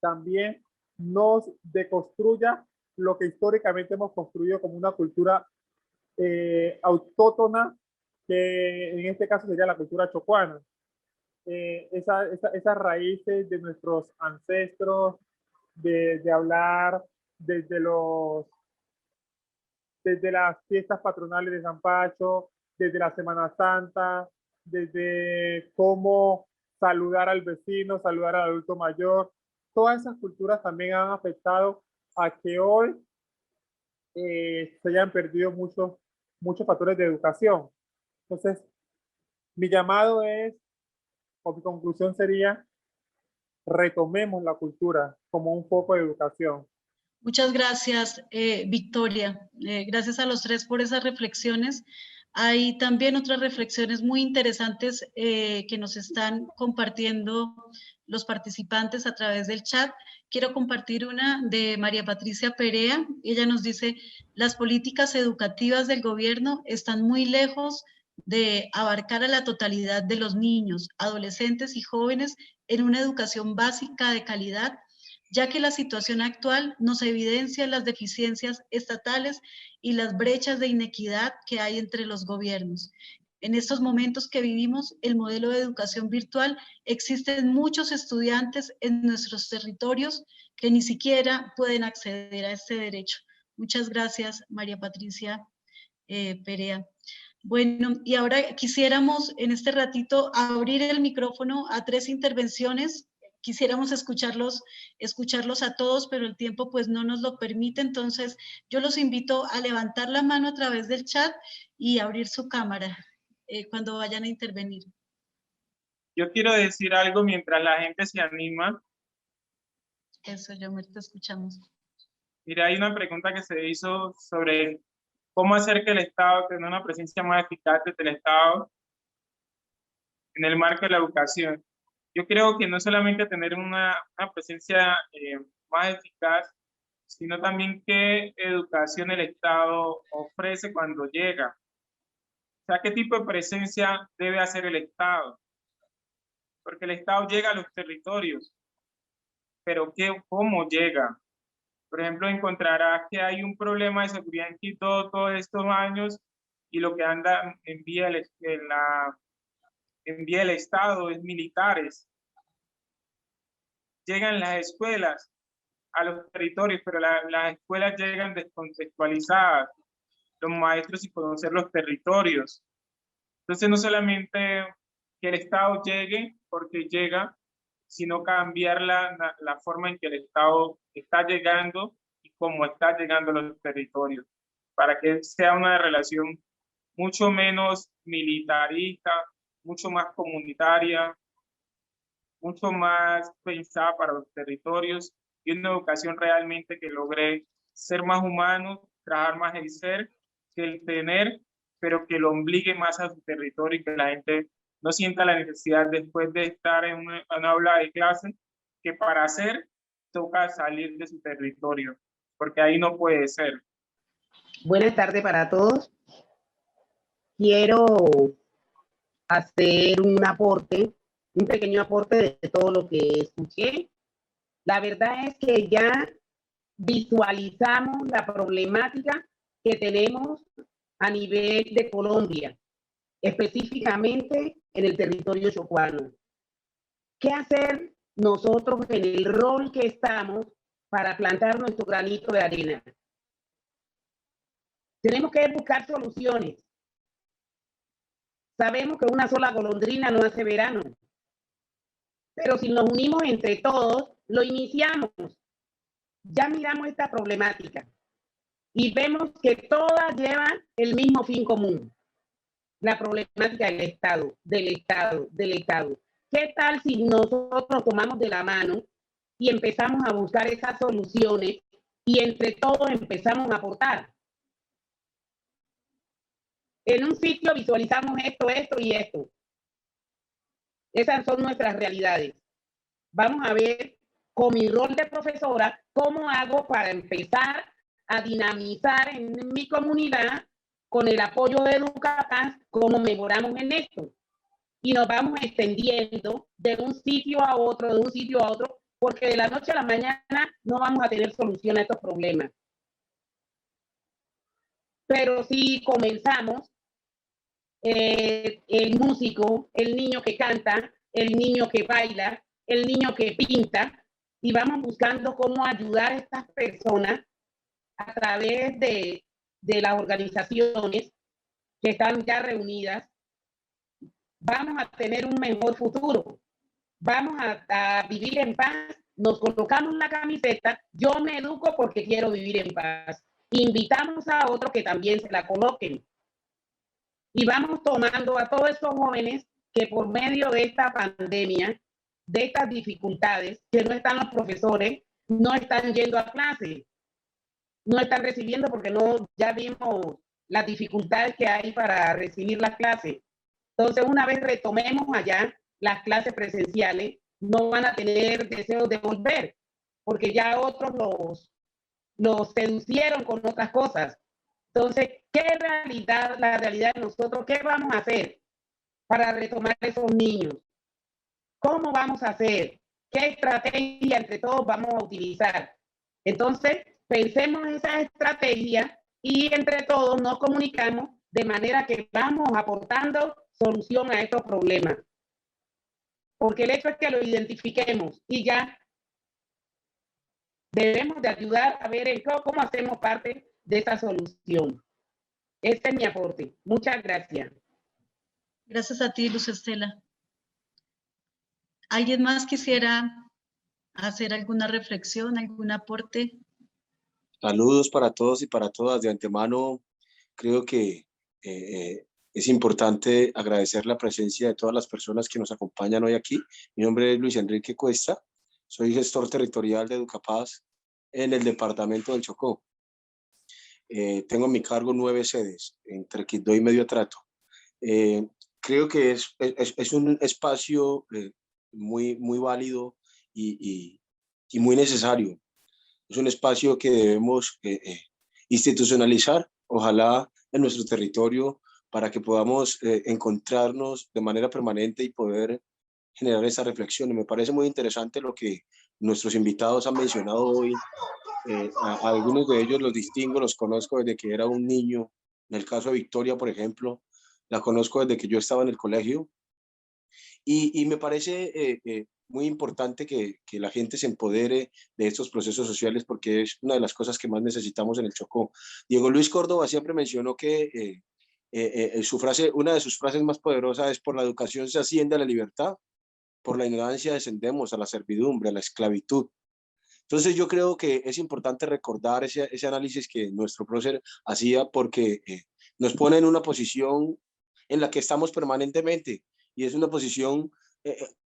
también nos deconstruya lo que históricamente hemos construido como una cultura autóctona, que en este caso sería la cultura chocuana. Esas raíces de nuestros ancestros, de hablar desde las fiestas patronales de San Pacho, desde la Semana Santa, desde cómo saludar al vecino, saludar al adulto mayor. Todas esas culturas también han afectado a que hoy se hayan perdido muchos factores de educación. Entonces, mi llamado es, o mi conclusión sería, retomemos la cultura como un foco de educación. Muchas gracias, Victoria. Gracias a los tres por esas reflexiones. Hay también otras reflexiones muy interesantes que nos están compartiendo los participantes a través del chat. Quiero compartir una de María Patricia Perea. Ella nos dice: las políticas educativas del gobierno están muy lejos de abarcar a la totalidad de los niños, adolescentes y jóvenes en una educación básica de calidad, ya que la situación actual nos evidencia las deficiencias estatales y las brechas de inequidad que hay entre los gobiernos. En estos momentos que vivimos, el modelo de educación virtual, existen muchos estudiantes en nuestros territorios que ni siquiera pueden acceder a este derecho. Muchas gracias, María Patricia Perea. Bueno, y ahora quisiéramos en este ratito abrir el micrófono a tres intervenciones. Quisiéramos escucharlos a todos, pero el tiempo pues no nos lo permite. Entonces yo los invito a levantar la mano a través del chat y abrir su cámara cuando vayan a intervenir. Yo quiero decir algo mientras la gente se anima. Eso, Yomer, te escuchamos. Mira, hay una pregunta que se hizo sobre cómo hacer que el Estado tenga una presencia más eficaz del Estado en el marco de la educación. Yo creo que no solamente tener una presencia más eficaz, sino también qué educación el Estado ofrece cuando llega. O sea, qué tipo de presencia debe hacer el Estado. Porque el Estado llega a los territorios, pero ¿cómo llega? Por ejemplo, encontrarás que hay un problema de seguridad en Quito todos estos años y lo que envía el Estado es militares. Llegan las escuelas a los territorios, pero las escuelas llegan descontextualizadas, los maestros sin conocer los territorios. Entonces, no solamente que el Estado llegue porque llega, sino cambiar la forma en que el Estado está llegando y cómo está llegando a los territorios, para que sea una relación mucho menos militarista, mucho más comunitaria, mucho más pensada para los territorios, y una educación realmente que logre ser más humano, trabajar más el ser que el tener, pero que lo obligue más a su territorio y que la gente no sienta la necesidad después de estar en una aula de clase, que para hacer toca salir de su territorio, porque ahí no puede ser. Buenas tardes para todos. Quiero hacer un pequeño aporte de todo lo que escuché. La verdad es que ya visualizamos la problemática que tenemos a nivel de Colombia, específicamente en el territorio chocuano. ¿Qué hacer nosotros en el rol que estamos para plantar nuestro granito de arena? Tenemos que buscar soluciones. Sabemos que una sola golondrina no hace verano, pero si nos unimos entre todos, lo iniciamos. Ya miramos esta problemática y vemos que todas llevan el mismo fin común: la problemática del Estado. ¿Qué tal si nosotros tomamos de la mano y empezamos a buscar esas soluciones y entre todos empezamos a aportar? en un sitio visualizamos esto, esto y esto. Esas son nuestras realidades. Vamos a ver con mi rol de profesora cómo hago para empezar a dinamizar en mi comunidad con el apoyo de Educapaz, cómo mejoramos en esto. Y nos vamos extendiendo de un sitio a otro, porque de la noche a la mañana no vamos a tener solución a estos problemas. Pero si comenzamos, el músico, el niño que canta, el niño que baila, el niño que pinta, y vamos buscando cómo ayudar a estas personas a través de las organizaciones que están ya reunidas, vamos a tener un mejor futuro. Vamos a vivir en paz, nos colocamos la camiseta, yo me educo porque quiero vivir en paz. Invitamos a otros que también se la coloquen. Y vamos tomando a todos esos jóvenes que por medio de esta pandemia, de estas dificultades, que no están los profesores, no están yendo a clase, no están recibiendo porque no, ya vimos las dificultades que hay para recibir las clases. Entonces, una vez retomemos allá las clases presenciales, no van a tener deseo de volver, porque ya otros los seducieron con otras cosas. Entonces, ¿qué realidad, la realidad de nosotros, qué vamos a hacer para retomar esos niños? ¿Cómo vamos a hacer? ¿Qué estrategia entre todos vamos a utilizar? Entonces, pensemos en esa estrategia y entre todos nos comunicamos de manera que vamos aportando solución a estos problemas. Porque el hecho es que lo identifiquemos y ya debemos de ayudar a ver cómo hacemos parte de esta solución. Este es mi aporte. Muchas gracias. Gracias a ti, Luz Estela. ¿Alguien más quisiera hacer alguna reflexión, algún aporte? Saludos para todos y para todas. De antemano, creo que es importante agradecer la presencia de todas las personas que nos acompañan hoy aquí. Mi nombre es Luis Enrique Cuesta, soy gestor territorial de Educapaz en el departamento del Chocó. Tengo a mi cargo 9 sedes entre Quibdó y Mediotrato. Creo que es un espacio muy válido y muy necesario. Es un espacio que debemos institucionalizar, ojalá en nuestro territorio, para que podamos encontrarnos de manera permanente y poder generar esa reflexión. Y me parece muy interesante lo que nuestros invitados han mencionado hoy. A algunos de ellos los distingo, los conozco desde que era un niño. En el caso de Victoria, por ejemplo, la conozco desde que yo estaba en el colegio. Y me parece muy importante que la gente se empodere de estos procesos sociales porque es una de las cosas que más necesitamos en el Chocó. Diego Luis Córdoba siempre mencionó que una de sus frases más poderosas es: por la educación se asciende a la libertad, por la ignorancia descendemos a la servidumbre, a la esclavitud. Entonces yo creo que es importante recordar ese análisis que nuestro prócer hacía porque nos pone en una posición en la que estamos permanentemente y es una posición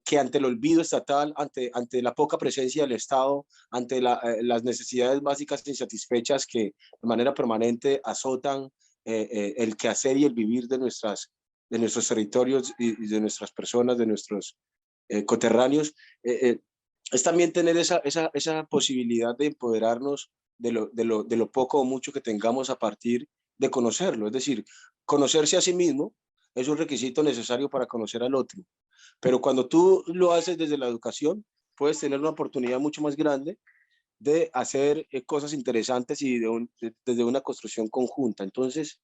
que ante el olvido estatal, ante la poca presencia del Estado, ante las necesidades básicas insatisfechas que de manera permanente azotan el quehacer y el vivir de nuestros territorios y de nuestras personas, de nuestros coterráneos, es también tener esa posibilidad de empoderarnos de lo poco o mucho que tengamos a partir de conocerlo. Es decir, conocerse a sí mismo es un requisito necesario para conocer al otro. Pero cuando tú lo haces desde la educación, puedes tener una oportunidad mucho más grande de hacer cosas interesantes y desde una construcción conjunta. Entonces,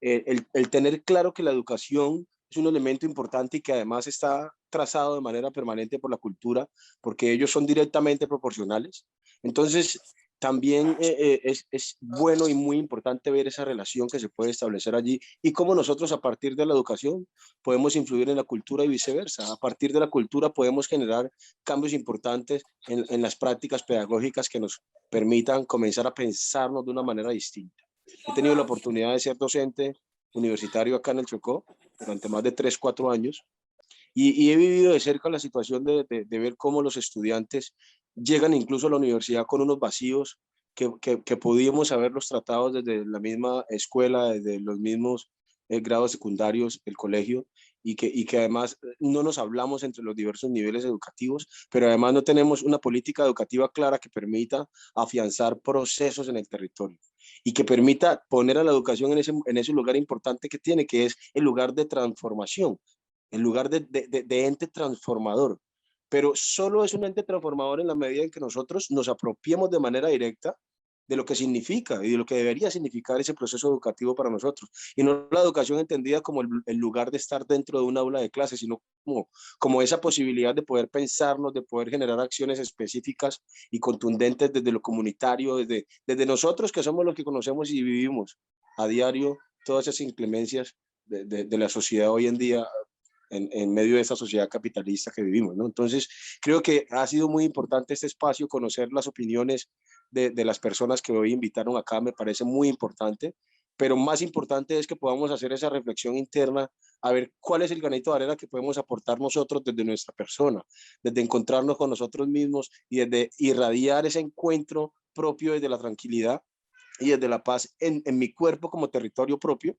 el tener claro que la educación es un elemento importante y que además está trazado de manera permanente por la cultura, porque ellos son directamente proporcionales. Entonces, también es bueno y muy importante ver esa relación que se puede establecer allí y cómo nosotros a partir de la educación podemos influir en la cultura y viceversa. A partir de la cultura podemos generar cambios importantes en las prácticas pedagógicas que nos permitan comenzar a pensarnos de una manera distinta. He tenido la oportunidad de ser docente universitario acá en el Chocó durante más de 3, 4 años y he vivido de cerca la situación de ver cómo los estudiantes llegan incluso a la universidad con unos vacíos que podíamos haberlos tratado desde la misma escuela, desde los mismos grados secundarios, el colegio, y que además no nos hablamos entre los diversos niveles educativos, pero además no tenemos una política educativa clara que permita afianzar procesos en el territorio y que permita poner a la educación en ese lugar importante que tiene, que es el lugar de transformación, el lugar de ente transformador. Pero solo es un ente transformador en la medida en que nosotros nos apropiemos de manera directa de lo que significa y de lo que debería significar ese proceso educativo para nosotros. Y no la educación entendida como el lugar de estar dentro de un aula de clase, sino como esa posibilidad de poder pensarnos, de poder generar acciones específicas y contundentes desde lo comunitario, desde nosotros que somos los que conocemos y vivimos a diario todas esas inclemencias de la sociedad hoy en día, en medio de esa sociedad capitalista que vivimos, ¿no? Entonces, creo que ha sido muy importante este espacio, conocer las opiniones de las personas que hoy invitaron acá, me parece muy importante, pero más importante es que podamos hacer esa reflexión interna, a ver cuál es el granito de arena que podemos aportar nosotros desde nuestra persona, desde encontrarnos con nosotros mismos y desde irradiar ese encuentro propio desde la tranquilidad y desde la paz en mi cuerpo como territorio propio,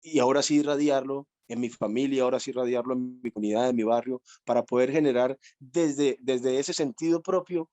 y ahora sí irradiarlo en mi familia, ahora sí irradiarlo en mi comunidad, en mi barrio, para poder generar desde ese sentido propio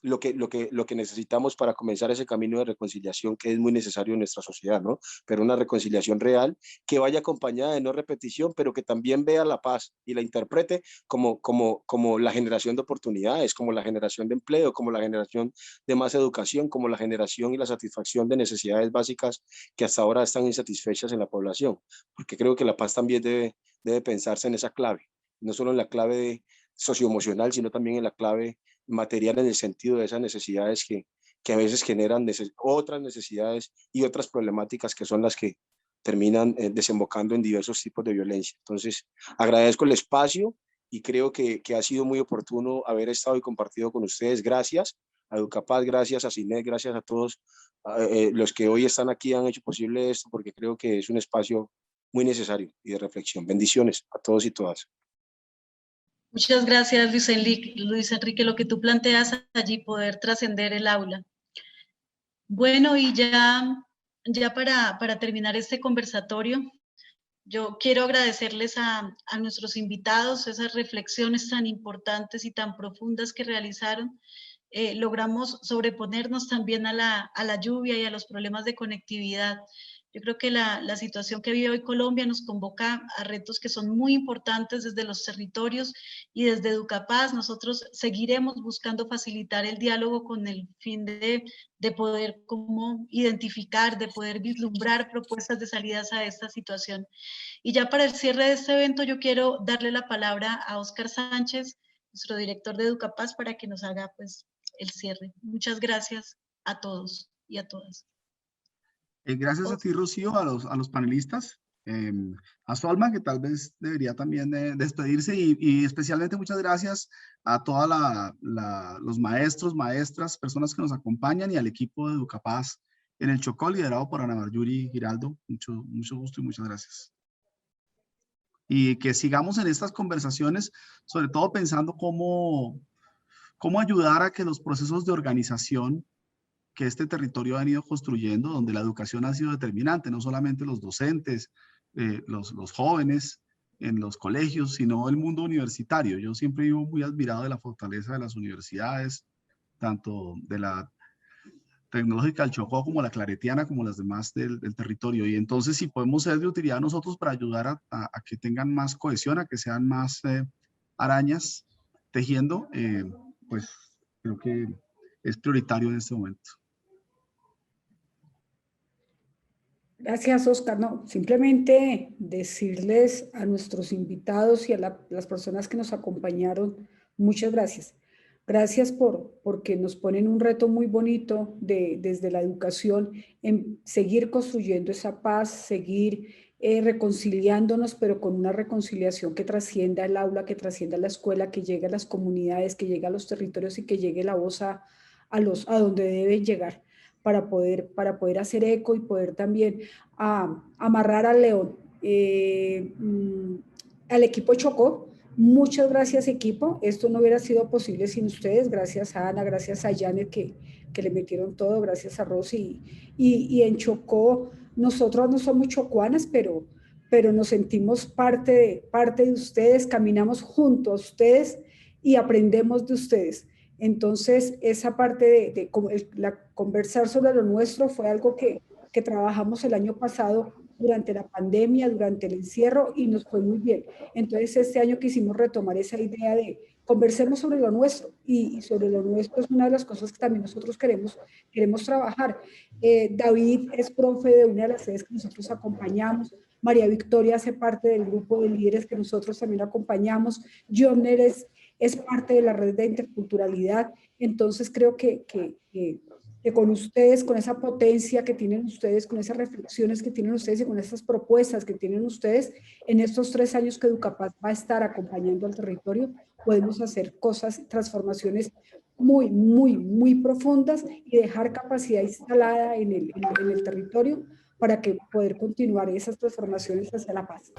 lo que necesitamos para comenzar ese camino de reconciliación que es muy necesario en nuestra sociedad, ¿no? Pero una reconciliación real que vaya acompañada de no repetición, pero que también vea la paz y la interprete como la generación de oportunidades, como la generación de empleo, como la generación de más educación, como la generación y la satisfacción de necesidades básicas que hasta ahora están insatisfechas en la población. Porque creo que la paz también debe pensarse en esa clave, no solo en la clave socioemocional, sino también en la clave material en el sentido de esas necesidades que a veces generan otras necesidades y otras problemáticas que son las que terminan desembocando en diversos tipos de violencia. Entonces, agradezco el espacio y creo que ha sido muy oportuno haber estado y compartido con ustedes. Gracias a Educapaz, gracias a CINEC, gracias a todos los que hoy están aquí, han hecho posible esto, porque creo que es un espacio muy necesario y de reflexión. Bendiciones a todos y todas. Muchas gracias, Luis Enrique, lo que tú planteas allí, poder trascender el aula. Bueno, y ya para terminar este conversatorio, yo quiero agradecerles a nuestros invitados esas reflexiones tan importantes y tan profundas que realizaron. Logramos sobreponernos también a la lluvia y a los problemas de conectividad. Yo creo que la situación que vive hoy Colombia nos convoca a retos que son muy importantes desde los territorios, y desde Educapaz nosotros seguiremos buscando facilitar el diálogo con el fin de poder como identificar, de poder vislumbrar propuestas de salidas a esta situación. Y ya para el cierre de este evento yo quiero darle la palabra a Óscar Sánchez, nuestro director de Educapaz, para que nos haga pues el cierre. Muchas gracias a todos y a todas. Gracias a ti, Rocío, a los panelistas, a Solma, que tal vez debería también despedirse, y especialmente muchas gracias a todos los maestros, maestras, personas que nos acompañan, y al equipo de Educapaz en el Chocó, liderado por Ana Marjorie Giraldo. Mucho gusto y muchas gracias. Y que sigamos en estas conversaciones, sobre todo pensando cómo ayudar a que los procesos de organización que este territorio ha ido construyendo, donde la educación ha sido determinante, no solamente los docentes, los jóvenes en los colegios, sino el mundo universitario. Yo siempre vivo muy admirado de la fortaleza de las universidades, tanto de la Tecnológica del Chocó como la Claretiana, como las demás del territorio. Y entonces, si podemos ser de utilidad a nosotros para ayudar a que tengan más cohesión, a que sean más arañas tejiendo, pues creo que es prioritario en este momento. Gracias, Óscar. No, simplemente decirles a nuestros invitados y a las personas que nos acompañaron, muchas gracias. Gracias porque nos ponen un reto muy bonito desde la educación en seguir construyendo esa paz, seguir reconciliándonos, pero con una reconciliación que trascienda el aula, que trascienda la escuela, que llegue a las comunidades, que llegue a los territorios y que llegue la voz a donde deben llegar, para poder hacer eco y poder también amarrar al león. Al equipo Chocó, muchas gracias, equipo. Esto no hubiera sido posible sin ustedes. Gracias a Ana, gracias a Janet que le metieron todo, gracias a Rosy. Y en Chocó, nosotros no somos chocuanas, pero pero nos sentimos parte de ustedes, caminamos junto a ustedes y aprendemos de ustedes. Entonces, esa parte de conversar sobre lo nuestro fue algo que trabajamos el año pasado durante la pandemia, durante el encierro, y nos fue muy bien. Entonces, este año quisimos retomar esa idea de conversemos sobre lo nuestro, y sobre lo nuestro es una de las cosas que también nosotros queremos trabajar. David es profe de una de las sedes que nosotros acompañamos. María Victoria hace parte del grupo de líderes que nosotros también acompañamos. Joner es parte de la red de interculturalidad. Entonces creo que con ustedes, con esa potencia que tienen ustedes, con esas reflexiones que tienen ustedes y con esas propuestas que tienen ustedes, en estos 3 años que Educapaz va a estar acompañando al territorio, podemos hacer cosas, transformaciones muy, muy, muy profundas y dejar capacidad instalada en el territorio para que poder continuar esas transformaciones hacia la paz.